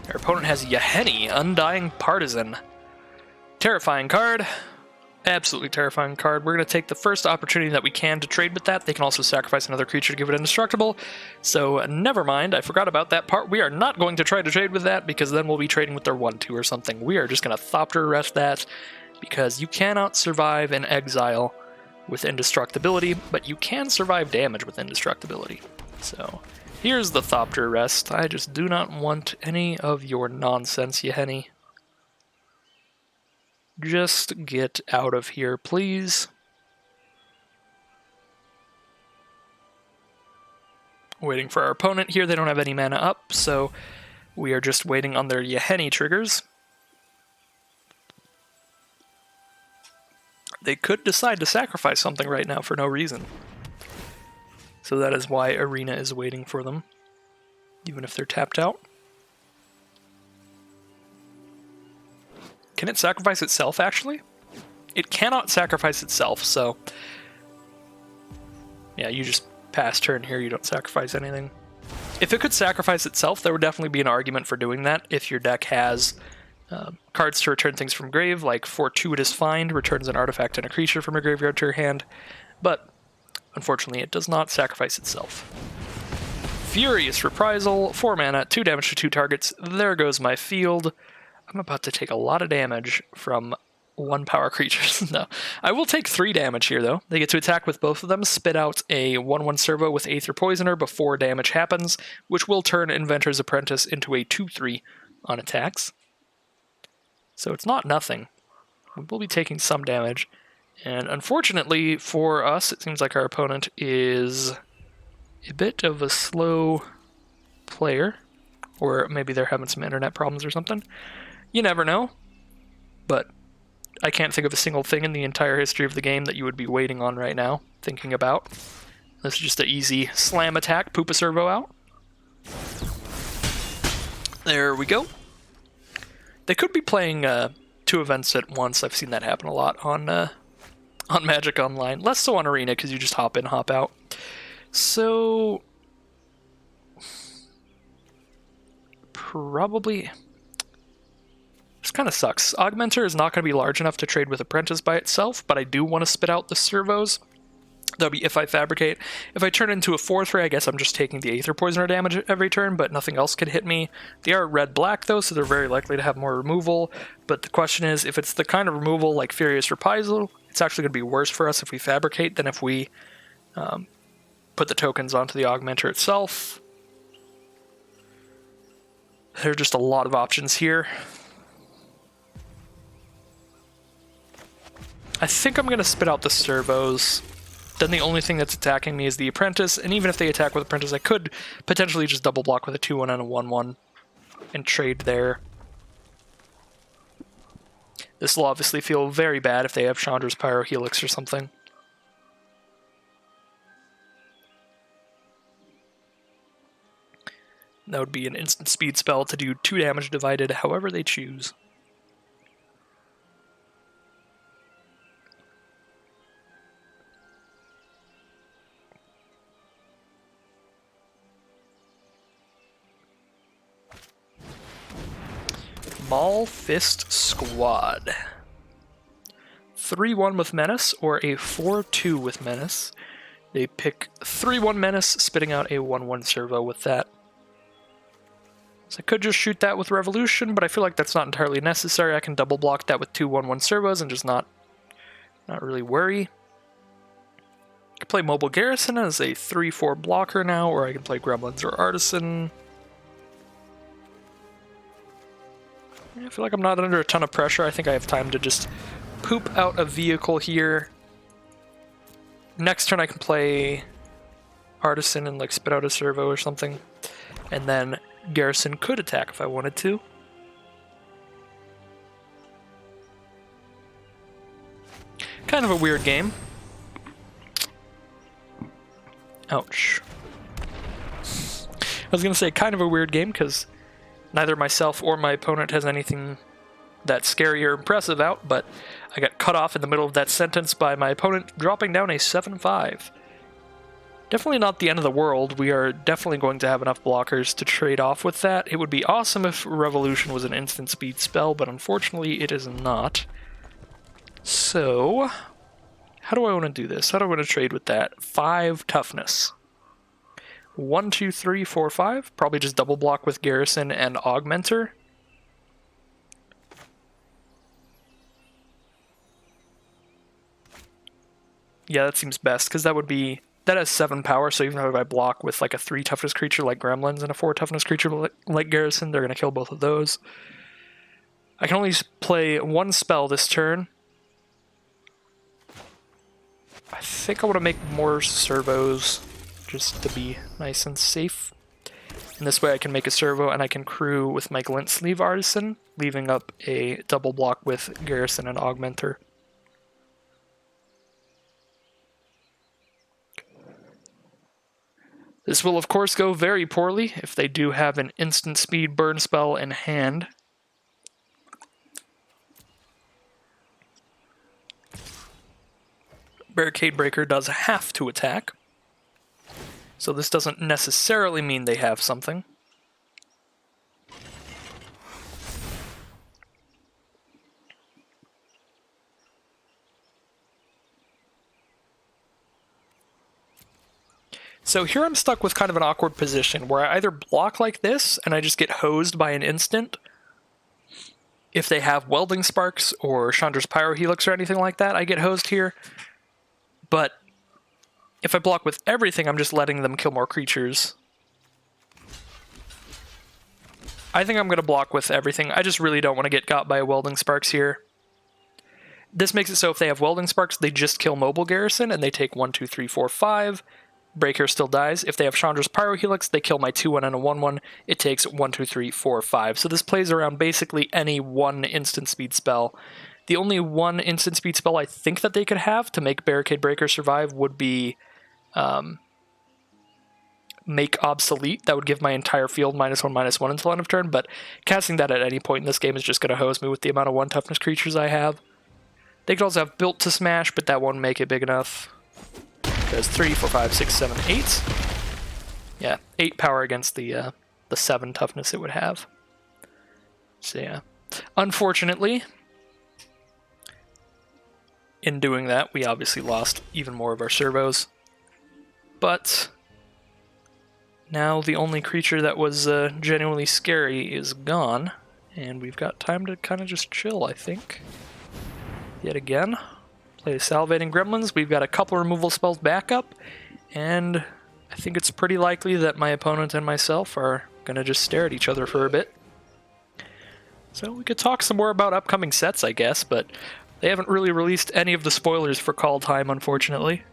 Our opponent has Yahenni, Undying Partisan. Terrifying card. Absolutely terrifying card. We're going to take the first opportunity that we can to trade with that. They can also sacrifice another creature to give it indestructible. So never mind, I forgot about that part. We are not going to try to trade with that, because then we'll be trading with their 1/2 or something. We are just going to Thopter Arrest that, because you cannot survive in exile with indestructibility, but you can survive damage with indestructibility. So here's the Thopter Arrest. I just do not want any of your nonsense, Yahenni. Just get out of here, please. Waiting for our opponent here. They don't have any mana up, so we are just waiting on their Yahenni triggers. They could decide to sacrifice something right now for no reason. So that is why Arena is waiting for them, even if they're tapped out. Can it sacrifice itself, actually? It cannot sacrifice itself, so yeah, you just pass turn here, you don't sacrifice anything. If it could sacrifice itself, there would definitely be an argument for doing that if your deck has cards to return things from grave, like Fortuitous Find returns an artifact and a creature from your graveyard to your hand, but unfortunately it does not sacrifice itself. Furious Reprisal, 4 mana, 2 damage to 2 targets. There goes my field. I'm about to take a lot of damage from 1-power creatures. No, I will take 3 damage here, though. They get to attack with both of them, spit out a 1/1 servo with Aether Poisoner before damage happens, which will turn Inventor's Apprentice into a 2/3 on attacks. So it's not nothing. We will be taking some damage. And unfortunately for us, it seems like our opponent is a bit of a slow player. Or maybe they're having some internet problems or something. You never know. But I can't think of a single thing in the entire history of the game that you would be waiting on right now, thinking about. This is just an easy slam attack, poop a servo out. There we go. They could be playing 2 events at once. I've seen that happen a lot on Magic Online. Less so on Arena, because you just hop in, hop out. So... probably... this kind of sucks. Augmenter is not going to be large enough to trade with Apprentice by itself, but I do want to spit out the servos. That'll be if I fabricate. If I turn into a 4/3, I guess I'm just taking the Aether Poisoner damage every turn, but nothing else could hit me. They are red-black, though, so they're very likely to have more removal. But the question is, if it's the kind of removal like Furious Reprisal, it's actually going to be worse for us if we fabricate than if we put the tokens onto the Augmenter itself. There are just a lot of options here. I think I'm going to spit out the servos. Then the only thing that's attacking me is the Apprentice, and even if they attack with Apprentice, I could potentially just double block with a 2/1 and a 1/1 and trade there. This will obviously feel very bad if they have Chandra's Pyrohelix or something. That would be an instant speed spell to do 2 damage divided however they choose. Maul Fist Squad. 3/1 with Menace or a 4/2 with Menace. They pick 3/1 Menace, spitting out a 1/1 servo with that. So I could just shoot that with Revolution, but I feel like that's not entirely necessary. I can double block that with 2 1/1 servos and just not really worry. I can play Mobile Garrison as a 3/4 blocker now, or I can play Gremlins or Artisan. I feel like I'm not under a ton of pressure. I think I have time to just poop out a vehicle here. Next turn I can play Artisan and like spit out a servo or something. And then Garrison could attack if I wanted to. Kind of a weird game. Ouch. I was going to say kind of a weird game because neither myself or my opponent has anything that scary or impressive out, but I got cut off in the middle of that sentence by my opponent dropping down a 7/5. Definitely not the end of the world. We are definitely going to have enough blockers to trade off with that. It would be awesome if Revolution was an instant speed spell, but unfortunately it is not. So, how do I want to do this? How do I want to trade with that? 5 toughness. 1, 2, 3, 4, 5. Probably just double block with Garrison and Augmenter. Yeah, that seems best, because that has 7 power, so even if I block with like a 3 toughness creature like Gremlins and a 4 toughness creature like Garrison, they're going to kill both of those. I can only play 1 spell this turn. I think I want to make more servos, just to be nice and safe. And this way I can make a servo and I can crew with my Glint Sleeve Artisan, leaving up a double block with Garrison and Augmenter. This will of course go very poorly if they do have an instant speed burn spell in hand. Barricade Breaker does have to attack, so this doesn't necessarily mean they have something. So here I'm stuck with kind of an awkward position where I either block like this and I just get hosed by an instant. If they have Welding Sparks or Chandra's Pyrohelix or anything like that, I get hosed here. But if I block with everything, I'm just letting them kill more creatures. I think I'm going to block with everything. I just really don't want to get got by Welding Sparks here. This makes it so if they have Welding Sparks, they just kill Mobile Garrison, and they take 1, 2, 3, 4, 5. Breaker still dies. If they have Chandra's Pyrohelix, they kill my 2/1 and a 1/1. It takes 1, 2, 3, 4, 5. So this plays around basically any 1 instant speed spell The only one instant speed spell I think that they could have to make Barricade Breaker survive would be make obsolete. That would give my entire field -1/-1 until end of turn, but casting that at any point in this game is just going to hose me with the amount of 1 toughness creatures I have. They could also have built to smash, but that won't make it big enough. Because 3, 4, 5, 6, 7, 8. Yeah, 8 power against the 7 toughness it would have. So yeah. Unfortunately, in doing that, we obviously lost even more of our servos. But now the only creature that was genuinely scary is gone, and we've got time to kind of just chill, I think. Yet again, play Salivating Gremlins. We've got a couple removal spells back up, and I think it's pretty likely that my opponent and myself are going to just stare at each other for a bit. So we could talk some more about upcoming sets, I guess, but they haven't really released any of the spoilers for Call Time, unfortunately.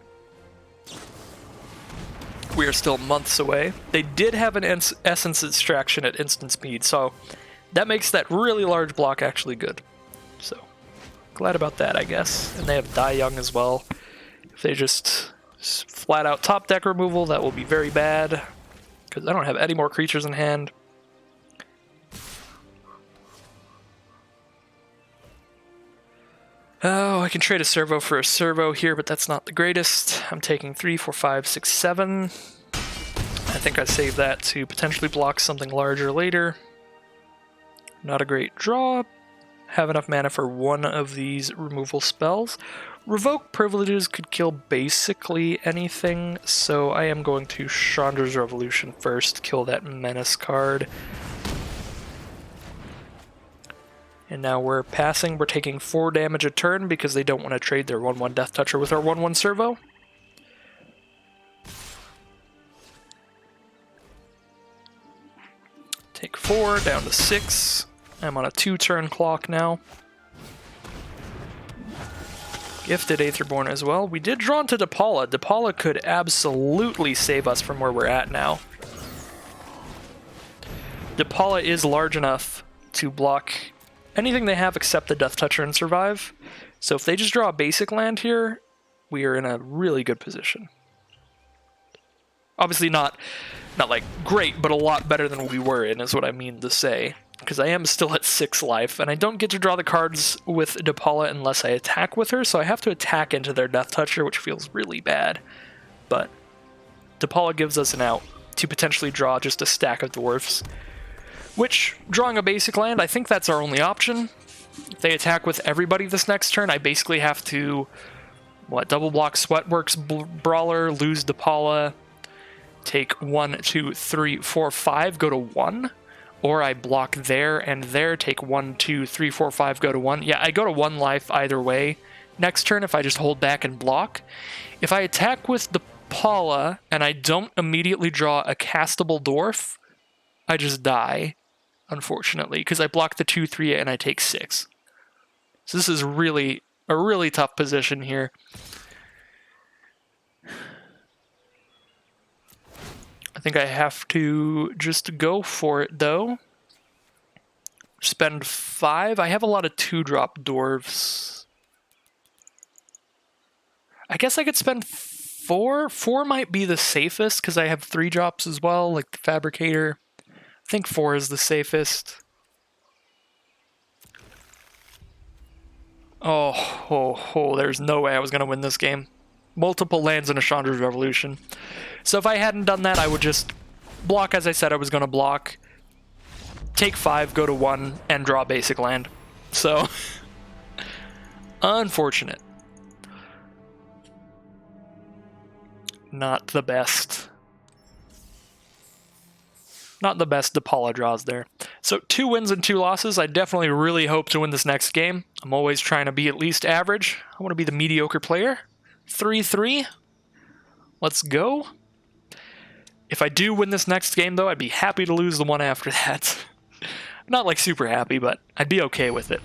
We are still months away. They did have an Essence Extraction at instant speed, so that makes that really large block actually good. So, glad about that, I guess. And they have Die Young as well. If they just flat out top deck removal, that will be very bad, because I don't have any more creatures in hand. Oh, I can trade a servo for a servo here, but that's not the greatest. I'm taking 3, 4, 5, 6, 7. I think I save that to potentially block something larger later. Not a great draw. Have enough mana for one of these removal spells. Revoke Privileges could kill basically anything, so I am going to Chandra's Revolution first, kill that Menace card. And now we're passing. We're taking 4 damage a turn because they don't want to trade their 1/1 Death Toucher with our 1/1 servo. Take 4, down to 6. I'm on a 2-turn clock now. Gifted Aetherborn as well. We did draw into Depala. Depala could absolutely save us from where we're at now. Depala is large enough to block anything they have except the Death Toucher and survive. So if they just draw a basic land here, we are in a really good position. Obviously not like great, but a lot better than we were in is what I mean to say. Because I am still at 6 life, and I don't get to draw the cards with Depala unless I attack with her, so I have to attack into their Death Toucher, which feels really bad. But Depala gives us an out to potentially draw just a stack of dwarfs. Which, drawing a basic land, I think that's our only option. If they attack with everybody this next turn, I basically have to, double block Sweatworks Brawler, lose Depala, take 1, 2, 3, 4, 5, go to 1. Or I block there and there, take 1, 2, 3, 4, 5, go to 1. Yeah, I go to 1 life either way. Next turn, if I just hold back and block. If I attack with Depala and I don't immediately draw a castable dwarf, I just die. Unfortunately, because I block the 2, 3, and I take 6. So this is really a really tough position here. I think I have to just go for it, though. Spend 5. I have a lot of 2-drop dwarves. I guess I could spend 4. 4 might be the safest, because I have 3 drops as well, like the Fabricator. I think 4 is the safest. Oh, there's no way I was going to win this game. Multiple lands and a Chandra's Revolution. So if I hadn't done that, I would just block as I said I was going to block. Take 5, go to 1, and draw a basic land. So, unfortunate. Not the best. Not the best Depala draws there. So 2 wins and 2 losses. I definitely really hope to win this next game. I'm always trying to be at least average. I want to be the mediocre player. 3-3. Let's go. If I do win this next game, though, I'd be happy to lose the one after that. Not like super happy, but I'd be okay with it.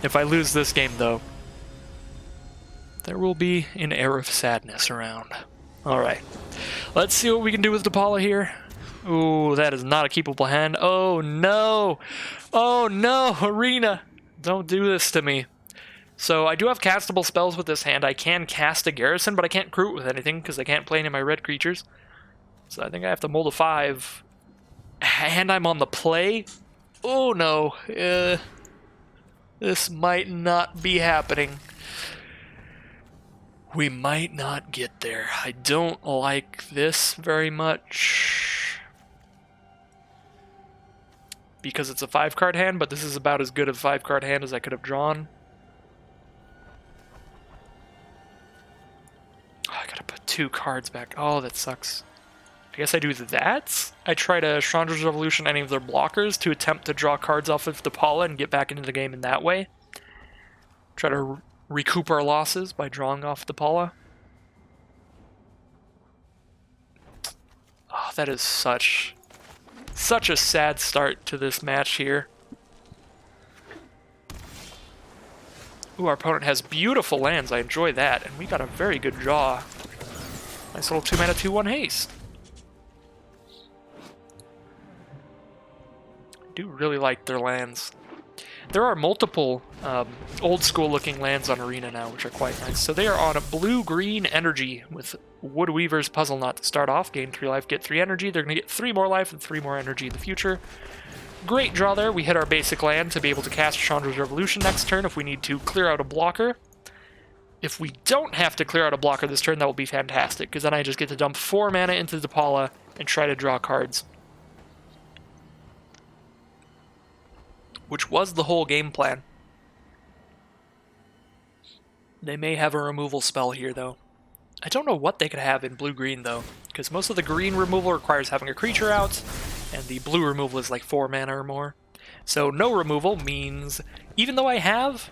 If I lose this game, though, there will be an air of sadness around. Alright. Let's see what we can do with Depala here. Ooh, that is not a keepable hand. Oh no! Oh no, Arena! Don't do this to me. So I do have castable spells with this hand. I can cast a Garrison, but I can't crew it with anything because I can't play any of my red creatures. So I think I have to mold a 5. And I'm on the play. Oh no. This might not be happening. We might not get there. I don't like this very much. Because it's a 5-card hand, but this is about as good a 5-card hand as I could have drawn. Oh, I gotta put 2 cards back. Oh, that sucks. I guess I do that. I try to Chandra's Revolution any of their blockers to attempt to draw cards off of Depala and get back into the game in that way. Try to recoup our losses by drawing off Depala. Oh, that is such a sad start to this match here. Ooh, our opponent has beautiful lands. I enjoy that. And we got a very good draw. Nice little 2-mana 2/1 haste. I do really like their lands. There are multiple old school looking lands on Arena now, which are quite nice. So they are on a blue-green energy with Woodweaver's Puzzle Knot to start off. Gain 3 life, get 3 energy. They're going to get 3 more life and 3 more energy in the future. Great draw there. We hit our basic land to be able to cast Chandra's Revolution next turn if we need to clear out a blocker. If we don't have to clear out a blocker this turn, that will be fantastic, because then I just get to dump 4 mana into Depala and try to draw cards. Which was the whole game plan. They may have a removal spell here, though. I don't know what they could have in blue-green, though, because most of the green removal requires having a creature out, and the blue removal is like 4 mana or more. So no removal means, even though I have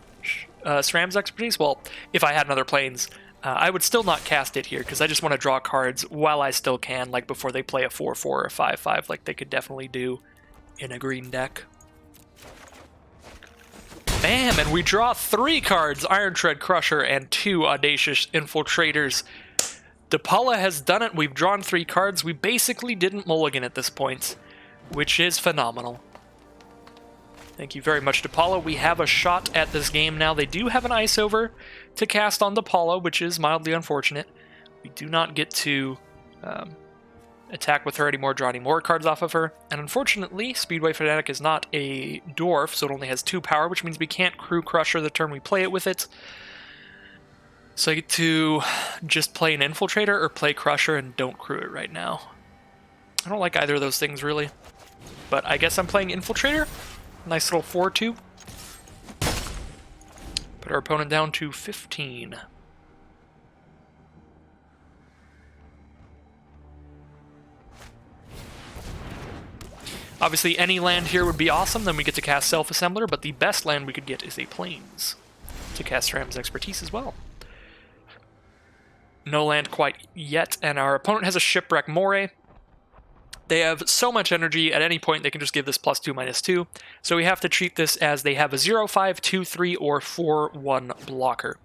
SRAM's expertise, well, if I had another planes, I would still not cast it here, because I just want to draw cards while I still can, like before they play a 4-4 or a 5-5, like they could definitely do in a green deck. Bam! And we draw 3 cards, Iron Tread Crusher and 2 Audacious Infiltrators. Depala has done it. We've drawn 3 cards. We basically didn't mulligan at this point, which is phenomenal. Thank you very much, Depala. We have a shot at this game now. They do have an Ice Over to cast on Depala, which is mildly unfortunate. We do not get to attack with her anymore, draw any more cards off of her. And unfortunately, Speedway Fanatic is not a dwarf, so it only has 2 power, which means we can't crew Crusher the turn we play it with it. So I get to just play an Infiltrator or play Crusher and don't crew it right now. I don't like either of those things, really. But I guess I'm playing Infiltrator. Nice little 4-2. Put our opponent down to 15. Obviously, any land here would be awesome. Then we get to cast Self-Assembler, but the best land we could get is a Plains to cast Ram's Expertise as well. No land quite yet, and our opponent has a Shipwreck Moray. They have so much energy, at any point they can just give this +2/-2, so we have to treat this as they have a 0/5, 2/3, or 4/1 blocker.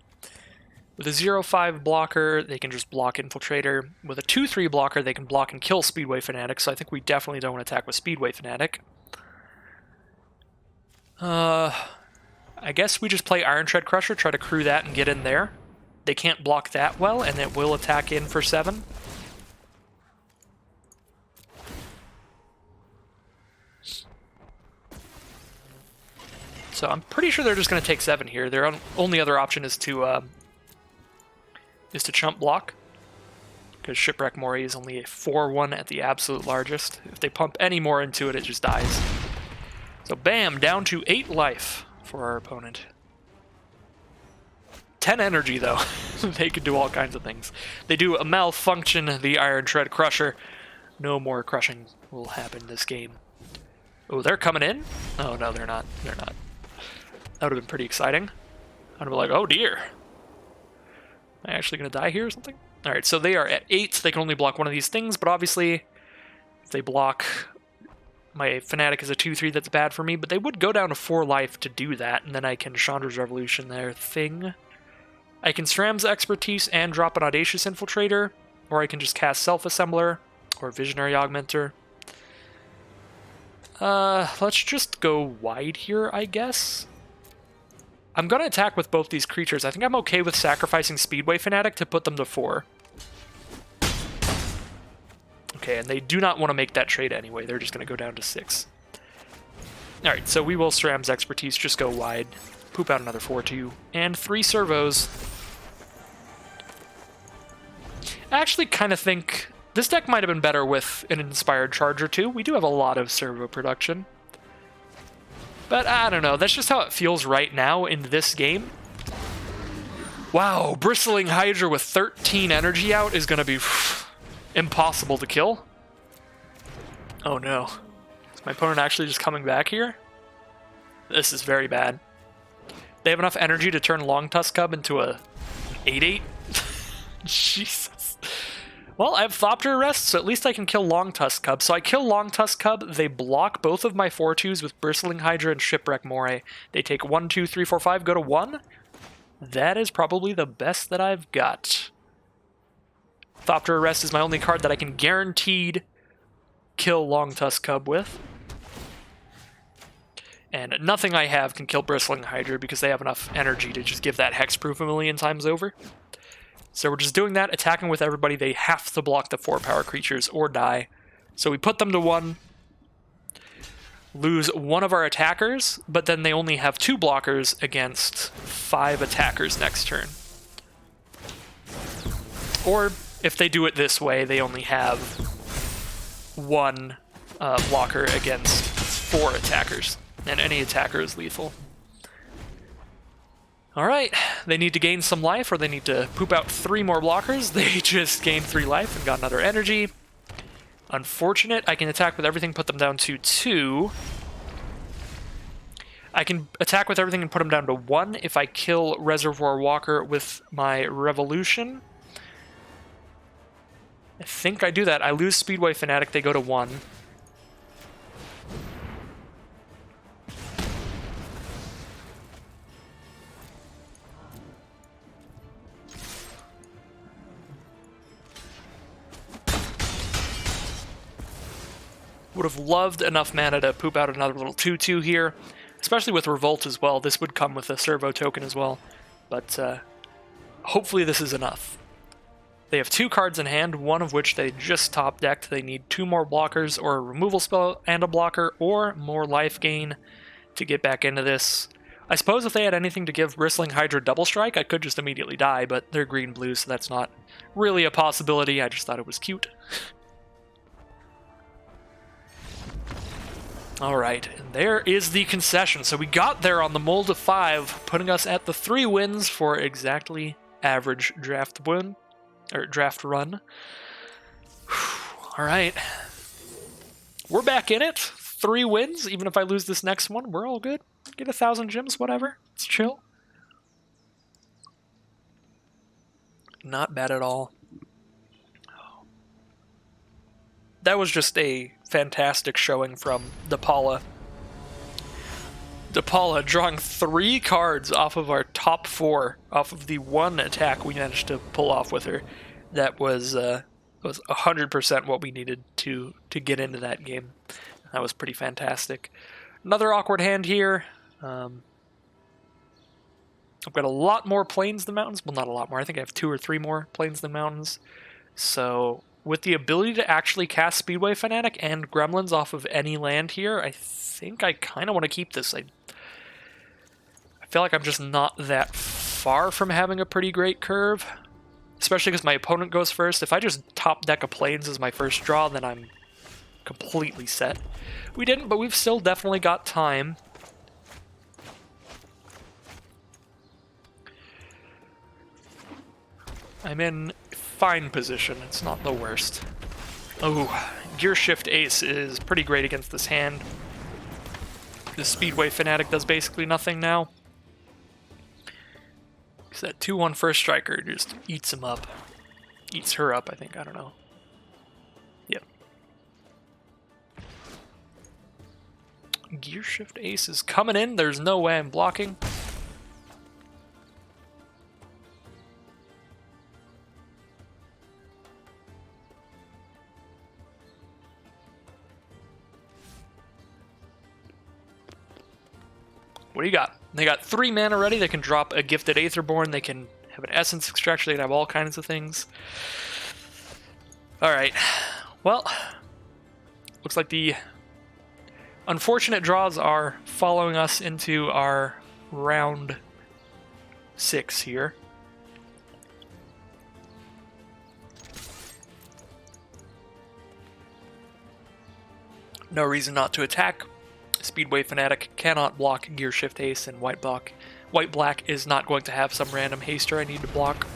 With a 0/5 blocker, they can just block Infiltrator. With a 2/3 blocker, they can block and kill Speedway Fanatic, so I think we definitely don't want to attack with Speedway Fanatic. I guess we just play Iron Tread Crusher, try to crew that and get in there. They can't block that well, and it will attack in for 7. So I'm pretty sure they're just going to take 7 here. Their only other option is to chump block, because Shipwreck Moray is only a 4/1 at the absolute largest. If they pump any more into it, it just dies. So bam, down to 8 life for our opponent. 10 energy, though. They could do all kinds of things. They do malfunction the Iron Tread Crusher. No more crushing will happen this game. Oh, they're coming in? Oh, no, they're not. They're not. That would have been pretty exciting. I'd have been like, oh dear. Am I actually going to die here or something? Alright, so they are at 8. They can only block one of these things, but obviously, if they block my Fanatic is a 2/3, that's bad for me, but they would go down to 4 life to do that, and then I can Chandra's Revolution their thing. I can SRAM's Expertise and drop an Audacious Infiltrator, or I can just cast Self-Assembler, or Visionary Augmenter. Let's just go wide here, I guess. I'm going to attack with both these creatures. I think I'm okay with sacrificing Speedway Fanatic to put them to 4. Okay, and they do not want to make that trade anyway. They're just going to go down to 6. Alright, so we will Sram's Expertise, just go wide. Poop out another 4-2. And 3 servos. I actually kind of think this deck might have been better with an Inspired Charge or 2. We do have a lot of servo production. But I don't know, that's just how it feels right now in this game. Wow, Bristling Hydra with 13 energy out is going to be impossible to kill. Oh no. Is my opponent actually just coming back here? This is very bad. They have enough energy to turn Long Tusk Cub into a 8-8? Jesus. Well, I have Thopter Arrest, so at least I can kill Long Tusk Cub. So I kill Long Tusk Cub, they block both of my 4-2s with Bristling Hydra and Shipwreck Moray. They take 1, 2, 3, 4, 5, go to 1. That is probably the best that I've got. Thopter Arrest is my only card that I can guaranteed kill Long Tusk Cub with. And nothing I have can kill Bristling Hydra because they have enough energy to just give that hexproof a million times over. So we're just doing that, attacking with everybody. They have to block the 4-power creatures or die. So we put them to 1, lose one of our attackers, but then they only have 2 blockers against 5 attackers next turn. Or if they do it this way, they only have 1 blocker against 4 attackers, and any attacker is lethal. Alright, they need to gain some life, or they need to poop out 3 more blockers. They just gained 3 life and got another energy. Unfortunate. I can attack with everything, put them down to 2. I can attack with everything and put them down to 1 if I kill Reservoir Walker with my Revolution. I think I do that. I lose Speedway Fanatic, they go to 1. Would have loved enough mana to poop out another little 2-2 here, especially with Revolt as well. This would come with a servo token as well, but hopefully this is enough. They have 2 cards in hand, one of which they just top decked. They need 2 more blockers or a removal spell and a blocker, or more life gain to get back into this. I suppose if they had anything to give Bristling Hydra double strike, I could just immediately die, but they're green-blue, so that's not really a possibility. I just thought it was cute. Alright, and there is the concession. So we got there on the mold of 5, putting us at the 3 wins for exactly average draft win, or draft run. Alright. We're back in it. 3 wins. Even if I lose this next one, we're all good. Get 1,000 gems, whatever. It's chill. Not bad at all. That was just a fantastic showing from DePaula. DePaula drawing 3 cards off of our top 4, off of the 1 attack we managed to pull off with her. That was 100% what we needed to get into that game. That was pretty fantastic. Another awkward hand here. I've got a lot more plains than mountains. Well, not a lot more. I think I have 2 or 3 more plains than mountains. So with the ability to actually cast Speedway Fanatic and Gremlins off of any land here, I think I kind of want to keep this. I feel like I'm just not that far from having a pretty great curve, especially because my opponent goes first. If I just top deck a Plains as my first draw, then I'm completely set. We didn't, but we've still definitely got time. I'm in fine position. It's not the worst. Oh, Gear Shift Ace is pretty great against this hand. The Speedway Fanatic does basically nothing now. Because that 2-1 First Striker just eats him up. Eats her up, I think. I don't know. Yep. Gear Shift Ace is coming in. There's no way I'm blocking. What do you got? They got 3 mana ready. They can drop a Gifted Aetherborn. They can have an Essence Extraction. They can have all kinds of things. Alright. Well, looks like the unfortunate draws are following us into our round 6 here. No reason not to attack. Speedway Fanatic cannot block Gear Shift Haste, and White Black is not going to have some random haster I need to block.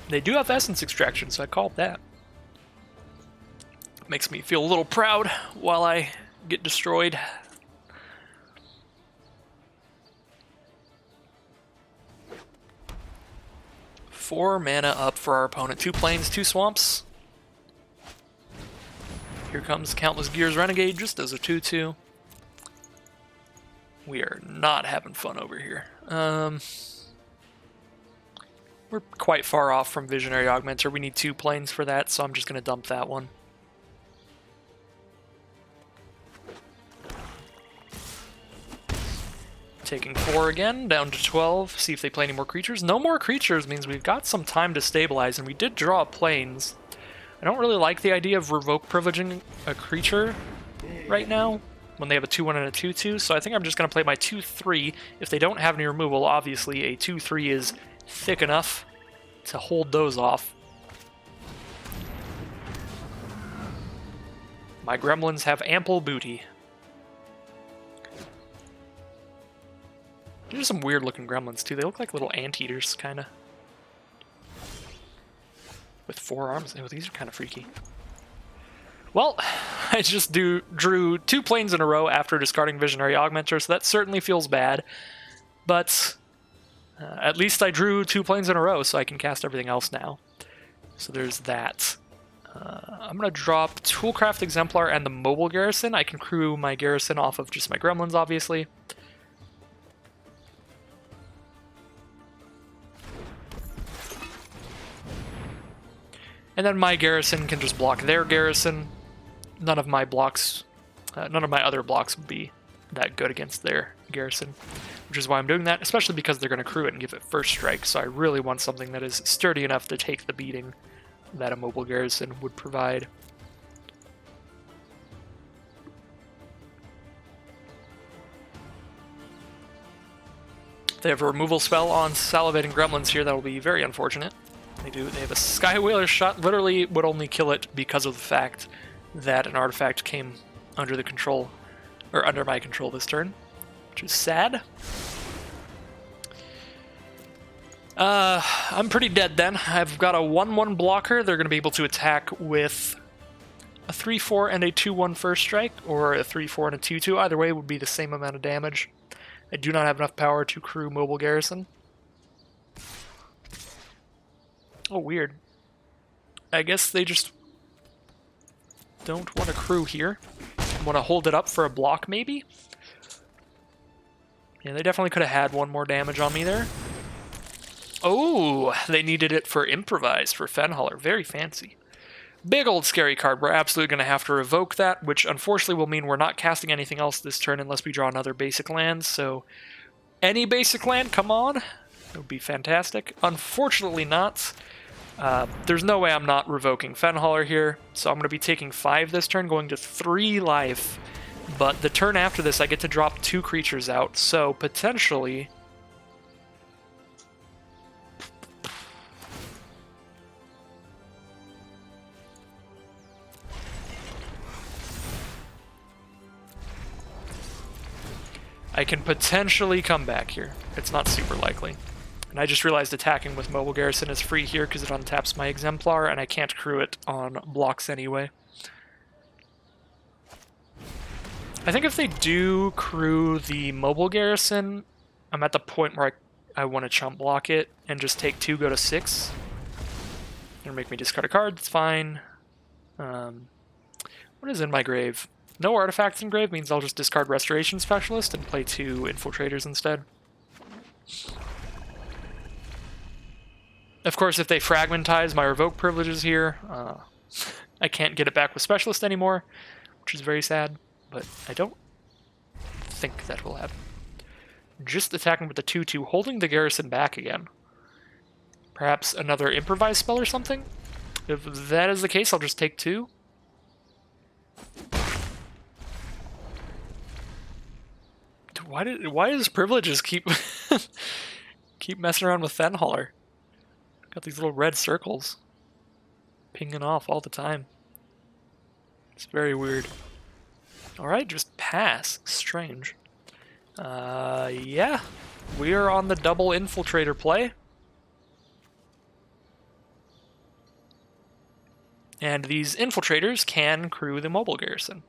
They do have Essence Extraction, so I called that. Makes me feel a little proud while I get destroyed. Four mana up for our opponent. 2 plains, 2 swamps. Here comes Countless Gears Renegade, just as a 2/2. We are not having fun over here. We're quite far off from Visionary Augmenter. We need 2 plains for that, so I'm just going to dump that one. Taking 4 again, down to 12. See if they play any more creatures. No more creatures means we've got some time to stabilize, and we did draw plains. I don't really like the idea of revoke privileging a creature right now when they have a 2/1 and a 2/2, so I think I'm just going to play my 2/3. If they don't have any removal, obviously a 2/3 is thick enough to hold those off. My gremlins have ample booty. There's some weird looking gremlins too. They look like little anteaters, kind of. With 4 arms. Oh, these are kind of freaky. Well, I just drew 2 plains in a row after discarding Visionary Augmenter, so that certainly feels bad. But at least I drew 2 plains in a row, so I can cast everything else now. So there's that. I'm going to drop Toolcraft Exemplar and the Mobile Garrison. I can crew my garrison off of just my gremlins, obviously. And then my garrison can just block their garrison. None of my other blocks would be that good against their garrison, which is why I'm doing that, especially because they're going to crew it and give it first strike, so I really want something that is sturdy enough to take the beating that a mobile garrison would provide. They have a removal spell on Salivating Gremlins here that will be very unfortunate. They do. They have a Skywhaler shot. Literally would only kill it because of the fact that an artifact came under the control, or under my control this turn, which is sad. I'm pretty dead then. I've got a 1/1 blocker. They're going to be able to attack with a 3/4 and a 2/1 first strike, or a 3/4 and a 2/2. Either way would be the same amount of damage. I do not have enough power to crew Mobile Garrison. Oh, weird. I guess they just don't want to crew here. Want to hold it up for a block, maybe? Yeah, they definitely could have had 1 more damage on me there. Oh, they needed it for Improvise, for Fenhaller. Very fancy. Big old scary card. We're absolutely going to have to revoke that, which unfortunately will mean we're not casting anything else this turn unless we draw another basic land. So, any basic land, come on. It would be fantastic. Unfortunately not. There's no way I'm not revoking Fenhaller here, so I'm going to be taking 5 this turn, going to 3 life. But the turn after this, I get to drop 2 creatures out, so potentially... I can potentially come back here. It's not super likely. And I just realized attacking with Mobile Garrison is free here because it untaps my Exemplar, and I can't crew it on blocks anyway. I think if they do crew the Mobile Garrison, I'm at the point where I want to chump block it and just take 2, go to 6. It'll make me discard a card, that's fine. What is in my grave? No artifacts in grave means I'll just discard Restoration Specialist and play 2 Infiltrators instead. Of course, if they fragmentize my revoke privileges here, I can't get it back with Specialist anymore, which is very sad, but I don't think that will happen. just attacking with the 2/2, holding the garrison back again. Perhaps another improvised spell or something? If that is the case, I'll just take 2. Why does Privileges keep keep messing around with Fenhaller? Got these little red circles pinging off all the time. It's very weird. Alright, just pass. Strange. Yeah. We are on the double infiltrator play. And these infiltrators can crew the mobile garrison.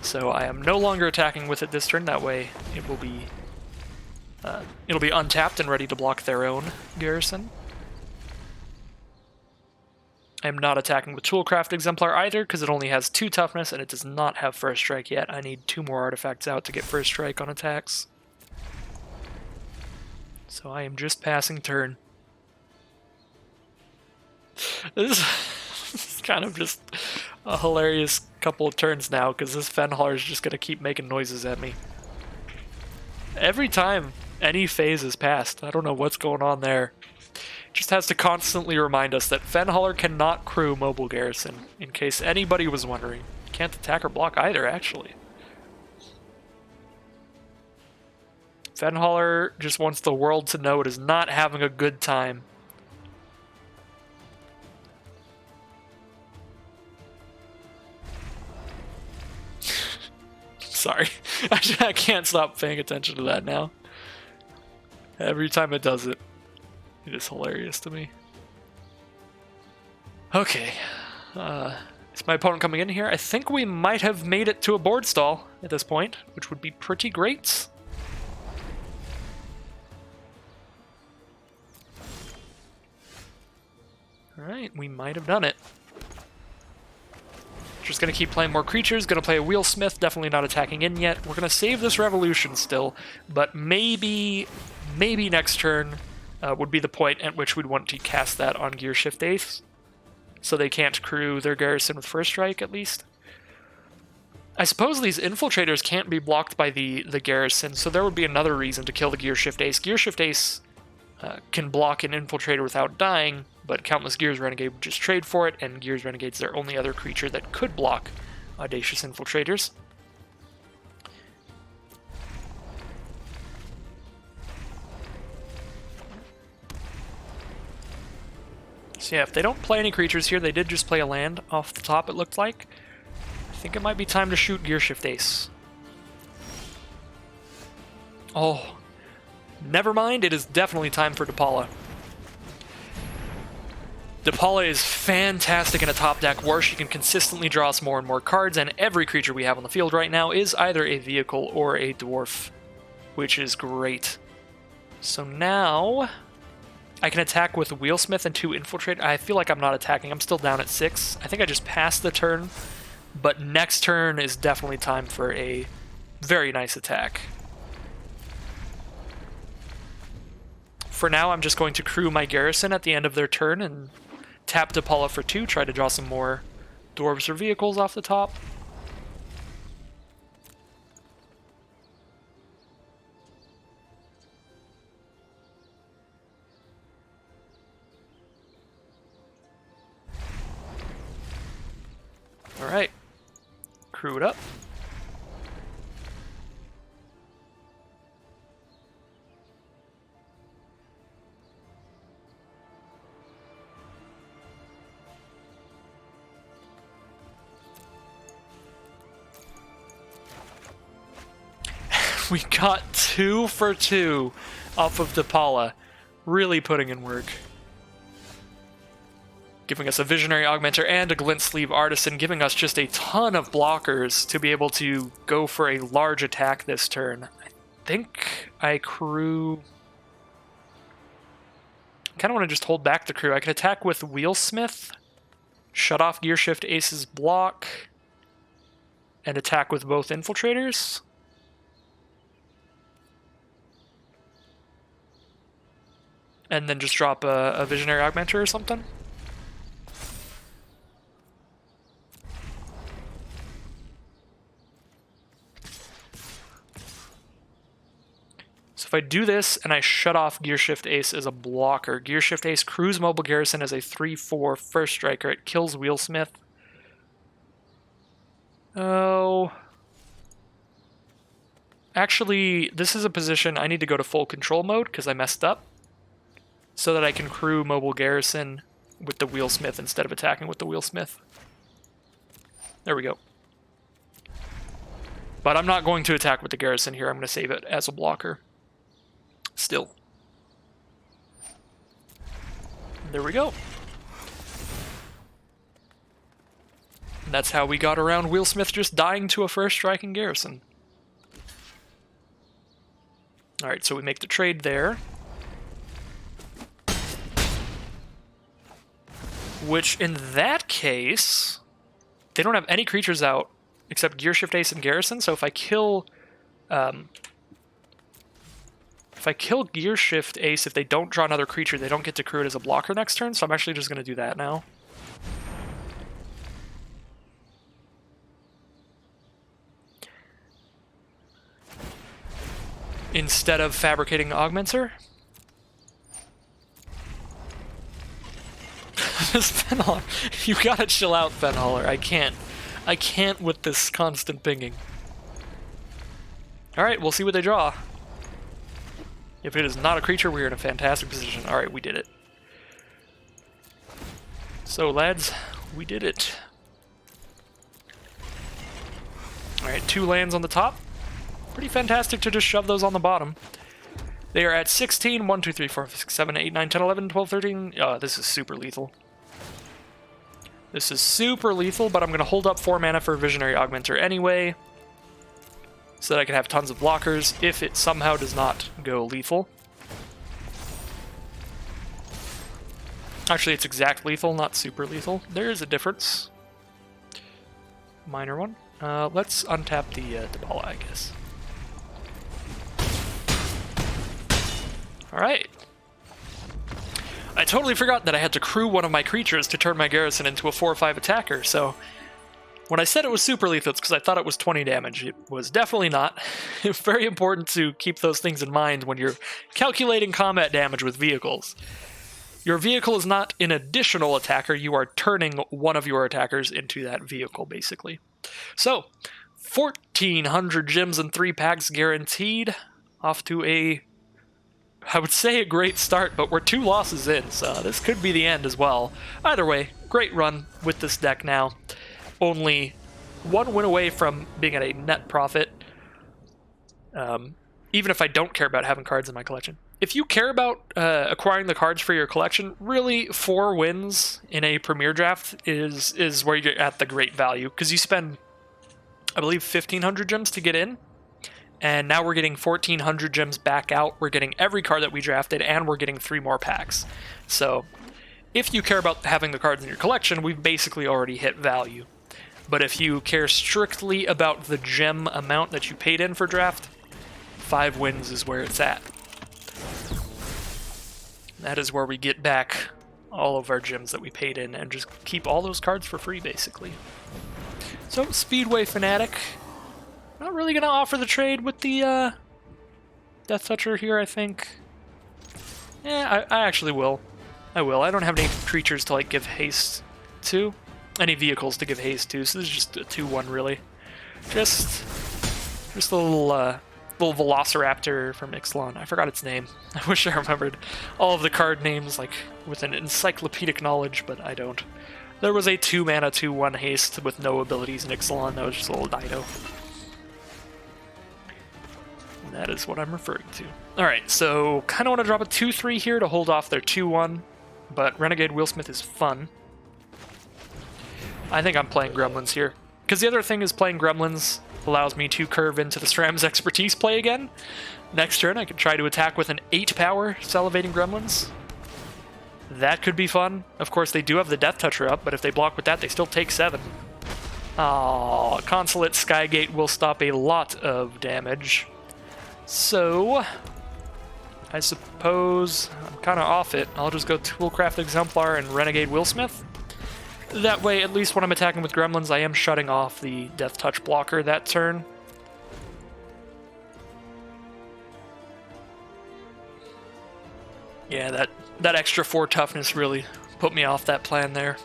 So I am no longer attacking with it this turn. That way it will be untapped and ready to block their own garrison. I am not attacking with Toolcraft Exemplar either, because it only has 2 toughness and it does not have First Strike yet. I need 2 more artifacts out to get First Strike on attacks. So I am just passing turn. This is kind of just a hilarious couple of turns now, because this Fenhaller is just going to keep making noises at me. Every time any phase is passed, I don't know what's going on there. Just has to constantly remind us that Fenhaller cannot crew mobile garrison, in case anybody was wondering. Can't attack or block either, actually. Fenhaller just wants the world to know it is not having a good time. Sorry. I can't stop paying attention to that now. Every time it does it, it is hilarious to me. Okay. Is my opponent coming in here? I think we might have made it to a board stall at this point, which would be pretty great. Alright, we might have done it. Just gonna keep playing more creatures, gonna play a Wheelsmith, definitely not attacking in yet. We're gonna save this Revolution still, but maybe next turn would be the point at which we'd want to cast that on Gearshift Ace, so they can't crew their garrison with First Strike, at least. I suppose these Infiltrators can't be blocked by the garrison, so there would be another reason to kill the Gearshift Ace. Gearshift Ace can block an Infiltrator without dying, but Countless Gears Renegade would just trade for it, and Gears Renegade's their only other creature that could block Audacious Infiltrators. So yeah, if they don't play any creatures here, they did just play a land off the top, it looked like. I think it might be time to shoot Gearshift Ace. Oh, never mind, it is definitely time for Depala. Depala is fantastic in a top deck war. She can consistently draw us more and more cards, and every creature we have on the field right now is either a vehicle or a dwarf, which is great. So now I can attack with Wheelsmith and 2 Infiltrate. I feel like I'm not attacking. I'm still down at 6. I think I just passed the turn, but next turn is definitely time for a very nice attack. For now, I'm just going to crew my garrison at the end of their turn and tap Depala for 2, try to draw some more dwarves or vehicles off the top. Alright, crew it up. We got 2 for 2 off of Depala. Really putting in work. Giving us a Visionary Augmenter and a Glint Sleeve Artisan, giving us just a ton of blockers to be able to go for a large attack this turn. I think I crew... I kind of want to just hold back the crew. I can attack with Wheelsmith, shut off Gearshift Ace's block, and attack with both Infiltrators. And then just drop a Visionary Augmenter or something. So if I do this and I shut off Gear Shift Ace as a blocker, Gear Shift Ace crews Mobile Garrison as a 3/4 first striker. It kills Wheelsmith. Oh. Actually, this is a position I need to go to full control mode because I messed up, so that I can crew Mobile Garrison with the Wheelsmith instead of attacking with the Wheelsmith. There we go. But I'm not going to attack with the Garrison here. I'm going to save it as a blocker. Still. There we go. And that's how we got around Wheelsmith just dying to a first striking Garrison. Alright, so we make the trade there. Which, in that case, they don't have any creatures out except Gear Shift Ace and Garrison, so if I kill Gear Shift Ace, if they don't draw another creature, they don't get to crew it as a blocker next turn, so I'm actually just going to do that now. Instead of fabricating Augmenter. Fenhaller, you gotta chill out, Fenhaller. I can't with this constant pinging. Alright, we'll see what they draw. If it is not a creature, we're in a fantastic position. Alright, we did it. So, lads, we did it. Alright, 2 lands on the top. Pretty fantastic to just shove those on the bottom. They are at 16, 1, 2, 3, 4, 5, 6, 7, 8, 9, 10, 11, 12, 13. This is super lethal. This is super lethal, but I'm going to hold up 4 mana for Visionary Augmenter anyway, so that I can have tons of blockers if it somehow does not go lethal. Actually, it's exact lethal, not super lethal. There is a difference. Minor one. Let's untap the Debala, I guess. Alright. I totally forgot that I had to crew one of my creatures to turn my Garrison into a 4/5 attacker, so when I said it was super lethal, it's because I thought it was 20 damage. It was definitely not. It's very important to keep those things in mind when you're calculating combat damage with vehicles. Your vehicle is not an additional attacker, you are turning one of your attackers into that vehicle, basically. So, 1,400 gems and 3 packs guaranteed. Off to a, I would say, a great start, but we're 2 losses in, so this could be the end as well. Either way, great run with this deck now. Only 1 win away from being at a net profit, even if I don't care about having cards in my collection. If you care about acquiring the cards for your collection, really 4 wins in a Premier Draft is where you're at the great value, because you spend, I believe, 1,500 gems to get in. And now we're getting 1,400 gems back out. We're getting every card that we drafted, and we're getting 3 more packs. So, if you care about having the cards in your collection, we've basically already hit value. But if you care strictly about the gem amount that you paid in for draft, 5 wins is where it's at. That is where we get back all of our gems that we paid in and just keep all those cards for free, basically. So, Speedway Fanatic. Not really going to offer the trade with the Death Toucher here, I think. Yeah, I actually will. I will. I don't have any creatures to like give haste to. Any vehicles to give haste to, so this is just a 2/1 really. Just a little Velociraptor from Ixalan. I forgot its name. I wish I remembered all of the card names like with an encyclopedic knowledge, but I don't. There was a 2 mana 2/1 haste with no abilities in Ixalan. That was just a little Dido. And that is what I'm referring to. Alright, so kind of want to drop a 2/3 here to hold off their 2/1, but Renegade Wheelsmith is fun. I think I'm playing Gremlins here. Because the other thing is playing Gremlins allows me to curve into the SRAM's Expertise play again. Next turn I could try to attack with an 8-power Salivating Gremlins. That could be fun. Of course they do have the Death Toucher up, but if they block with that they still take 7. Aww, Consulate Skygate will stop a lot of damage. So, I suppose I'm kind of off it. I'll just go Toolcraft Exemplar and Renegade Wheelsmith. That way, at least when I'm attacking with Gremlins, I am shutting off the Death Touch blocker that turn. Yeah, that extra 4 toughness really put me off that plan there.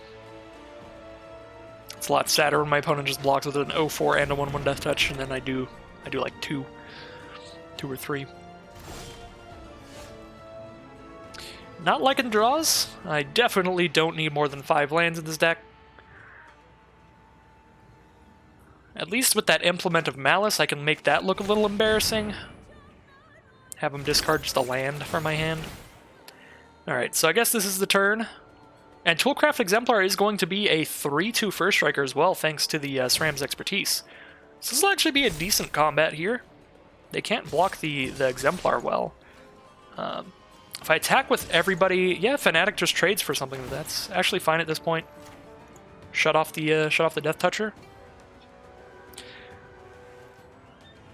It's a lot sadder when my opponent just blocks with an 0-4 and a 1-1 death touch, and then I do like 2 or 3. Not liking draws. I definitely don't need more than 5 lands in this deck. At least with that Implement of Malice, I can make that look a little embarrassing. Have him discard just a land from my hand. Alright, so I guess this is the turn. And Toolcraft Exemplar is going to be a 3-2 First Striker as well, thanks to the SRAM's expertise. So this will actually be a decent combat here. They can't block the Exemplar well. If I attack with everybody, yeah, Fanatic just trades for something. That's actually fine at this point. Shut off the Death Toucher.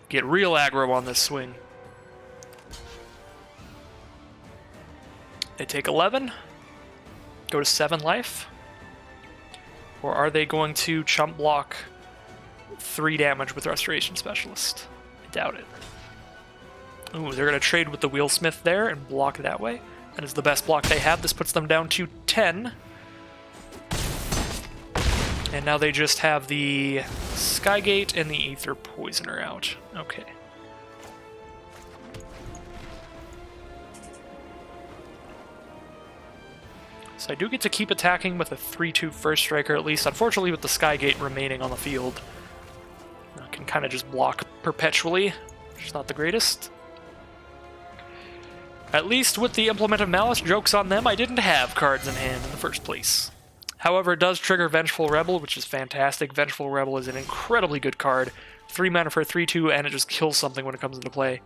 Get real aggro on this swing. They take 11. Go to 7 life. Or are they going to chump block 3 damage with Restoration Specialist? I doubt it. Ooh, they're going to trade with the Wheelsmith there and block that way. That is the best block they have. This puts them down to 10. And now they just have the Skygate and the Aether Poisoner out. Okay. So I do get to keep attacking with a 3-2 First Striker at least. Unfortunately, with the Skygate remaining on the field, I can kind of just block perpetually, which is not the greatest. At least with the Implement of Malice, joke's on them, I didn't have cards in hand in the first place. However, it does trigger Vengeful Rebel, which is fantastic. Vengeful Rebel is an incredibly good card. 3 mana for a 3-2, and it just kills something when it comes into play.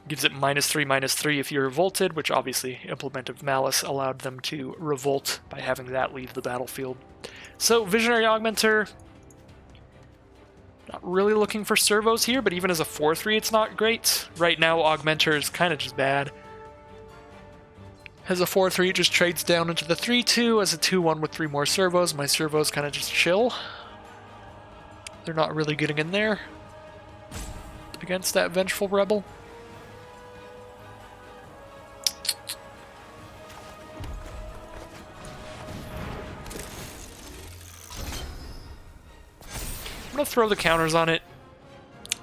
Gives it -3/-3 if you're revolted, which obviously Implement of Malice allowed them to revolt by having that leave the battlefield. So, Visionary Augmenter, not really looking for servos here, but even as a 4-3 it's not great. Right now, Augmenter is kind of just bad. As a 4-3 it just trades down into the 3-2. As a 2-1 with 3 more servos, my servos kind of just chill. They're not really getting in there against that Vengeful Rebel. I'm gonna throw the counters on it.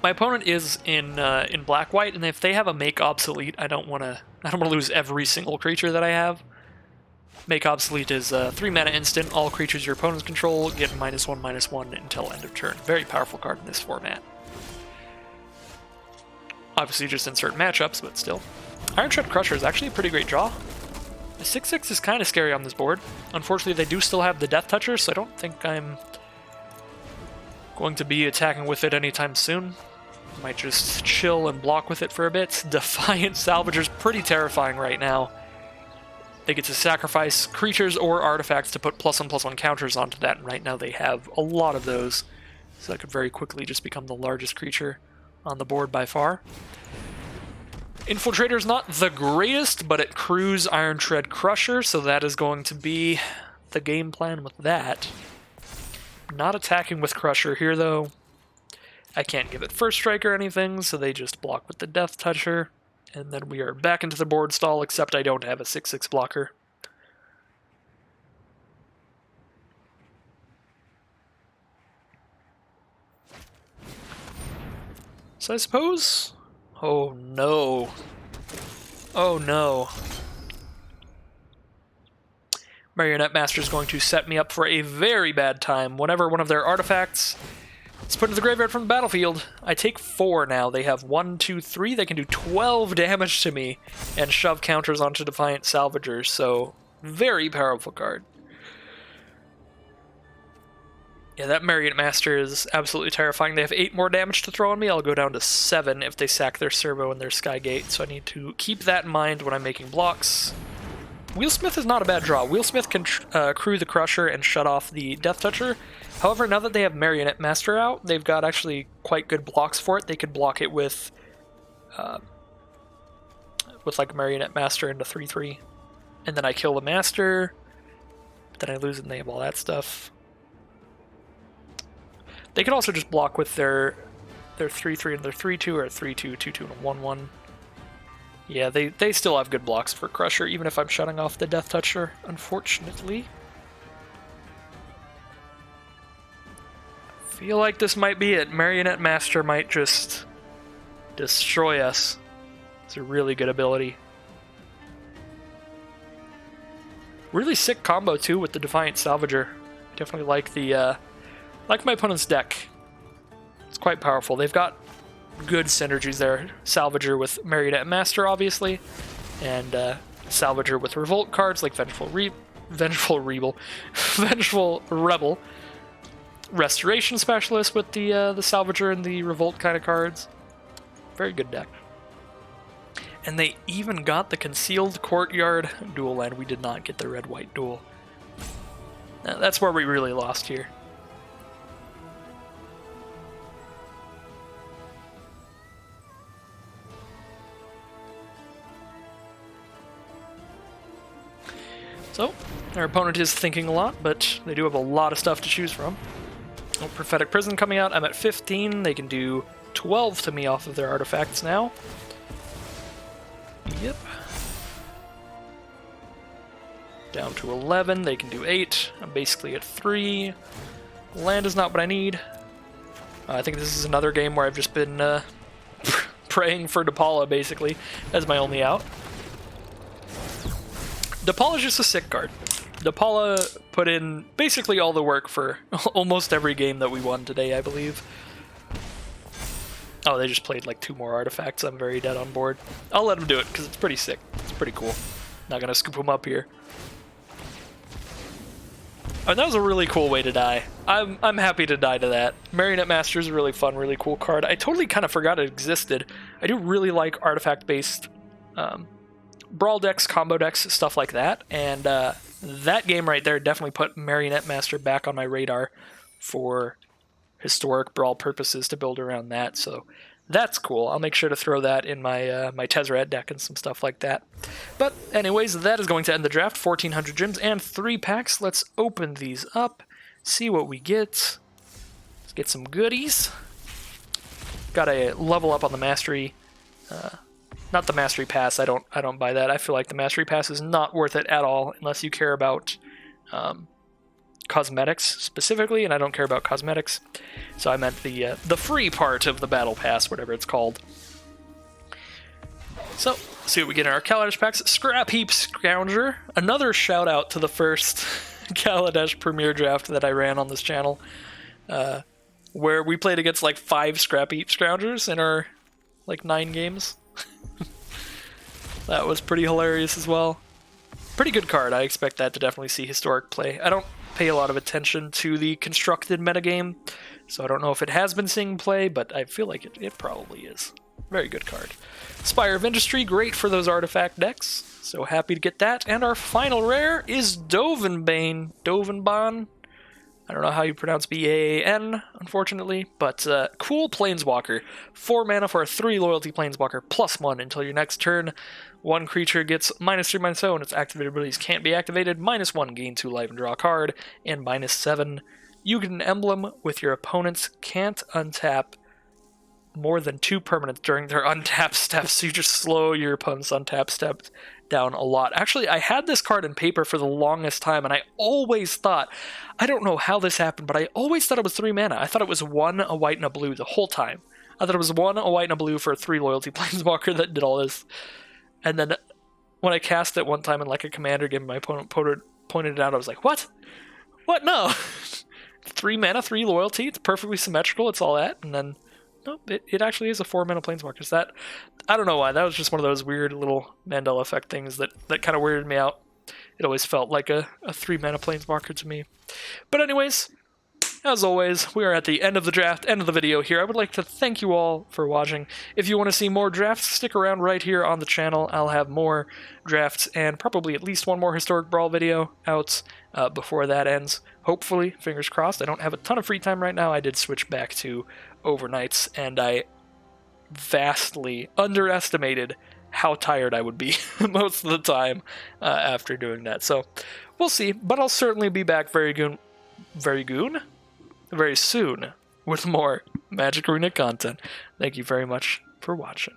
My opponent is in black-white, and if they have a Make Obsolete, I don't wanna lose every single creature that I have. Make Obsolete is a 3 mana instant. All creatures your opponents control get -1/-1 until end of turn. Very powerful card in this format. Obviously, just in certain matchups, but still. Iron Tread Crusher is actually a pretty great draw. The 6/6 is kind of scary on this board. Unfortunately, they do still have the Death Toucher, so I don't think I'm going to be attacking with it anytime soon. Might just chill and block with it for a bit. Defiant Salvager's pretty terrifying right now. They get to sacrifice creatures or artifacts to put +1/+1 counters onto that, and right now they have a lot of those. So that could very quickly just become the largest creature on the board by far. Infiltrator's not the greatest, but it crews Iron Tread Crusher, so that is going to be the game plan with that. Not attacking with Crusher here, though. I can't give it First Strike or anything, so they just block with the Death Toucher. And then we are back into the board stall, except I don't have a 6/6 blocker. So I suppose... Oh no. Oh no. Marionette Master is going to set me up for a very bad time. Whenever one of their artifacts is put into the graveyard from the battlefield, I take 4 now. They have 1, 2, 3. They can do 12 damage to me and shove counters onto Defiant Salvagers, so very powerful card. Yeah, that Marionette Master is absolutely terrifying. They have 8 more damage to throw on me. I'll go down to 7 if they sack their Servo and their Skygate, so I need to keep that in mind when I'm making blocks. Wheelsmith is not a bad draw. Wheelsmith can crew the Crusher and shut off the Death Toucher. However, now that they have Marionette Master out, they've got actually quite good blocks for it. They could block it with like Marionette Master into 3/3. And then I kill the Master. Then I lose and they have all that stuff. They could also just block with their 3/3 and their 3/2, or 3/2, 2/2, and a 1/1. Yeah, they still have good blocks for Crusher, even if I'm shutting off the Death Toucher, unfortunately. Feel like this might be it. Marionette Master might just destroy us. It's a really good ability. Really sick combo too with the Defiant Salvager. Definitely like the like my opponent's deck. It's quite powerful. They've got good synergies there. Salvager with Marionette Master, obviously, and Salvager with Revolt cards like Vengeful Rebel. Restoration Specialist with the Salvager and the Revolt kind of cards. Very good deck. And they even got the Concealed Courtyard dual land. We did not get the red-white dual. That's where we really lost here. So, our opponent is thinking a lot, but they do have a lot of stuff to choose from. Oh, Prophetic Prison coming out. I'm at 15. They can do 12 to me off of their artifacts now. Yep. Down to 11. They can do 8. I'm basically at 3. Land is not what I need. I think this is another game where I've just been praying for Depala, basically, as my only out. Depala's just a sick card. Depala put in basically all the work for almost every game that we won today, I believe. Oh, they just played like 2 more artifacts. I'm very dead on board. I'll let them do it because it's pretty sick. It's pretty cool. Not gonna scoop them up here. Oh, that was a really cool way to die. I'm happy to die to that. Marionette Master is a really fun, really cool card. I totally kind of forgot it existed. I do really like artifact-based brawl decks, combo decks, stuff like that. And that game right there definitely put Marionette Master back on my radar for historic brawl purposes to build around that. So that's cool. I'll make sure to throw that in my my Tezzeret deck and some stuff like that. But anyways, that is going to end the draft. 1,400 gems and 3 packs. Let's open these up, see what we get. Let's get some goodies. Got a level up on the Mastery. Not the Mastery Pass. I don't buy that. I feel like the Mastery Pass is not worth it at all unless you care about cosmetics specifically, and I don't care about cosmetics. So I meant the free part of the Battle Pass, whatever it's called. So, let's see what we get in our Kaladesh packs. Scrap Heap Scrounger. Another shout out to the first Kaladesh Premier Draft that I ran on this channel, where we played against like 5 Scrap Heap Scroungers in our like 9 games. That was pretty hilarious as well. Pretty good card. I expect that to definitely see historic play. I don't pay a lot of attention to the constructed metagame, so I don't know if it has been seeing play, but I feel like it probably is. Very good card. Spire of Industry, great for those artifact decks, so happy to get that. And our final rare is Dovenbane. I don't know how you pronounce B-A-A-N, unfortunately, but cool Planeswalker. 4 mana for a 3 loyalty Planeswalker, +1 until your next turn. One creature gets -3/-0, and its activated abilities can't be activated. -1, gain 2 life and draw a card, and -7. You get an emblem with your opponents can't untap more than 2 permanents during their untap steps, so you just slow your opponent's untap step down a lot. Actually, I had this card in paper for the longest time, and I always thought, I don't know how this happened, but I always thought it was 3 mana. I thought it was 1, a white, and a blue the whole time. I thought it was 1, a white, and a blue for a 3 loyalty Planeswalker that did all this. And then when I cast it one time in like a commander game, my opponent pointed it out, I was like, what? What? No! 3 mana, 3 loyalty, it's perfectly symmetrical, it's all that, and then nope, it actually is a 4 mana Planeswalker. So that, I don't know why, that was just one of those weird little Mandela effect things that kind of weirded me out. It always felt like a 3 mana Planeswalker to me. But anyways, as always, we are at the end of the draft, end of the video here. I would like to thank you all for watching. If you want to see more drafts, stick around right here on the channel. I'll have more drafts and probably at least one more Historic Brawl video out before that ends. Hopefully, fingers crossed. I don't have a ton of free time right now. I did switch back to overnights, and I vastly underestimated how tired I would be most of the time after doing that. So, we'll see. But I'll certainly be back very soon with more Magic Arena content. Thank you very much for watching.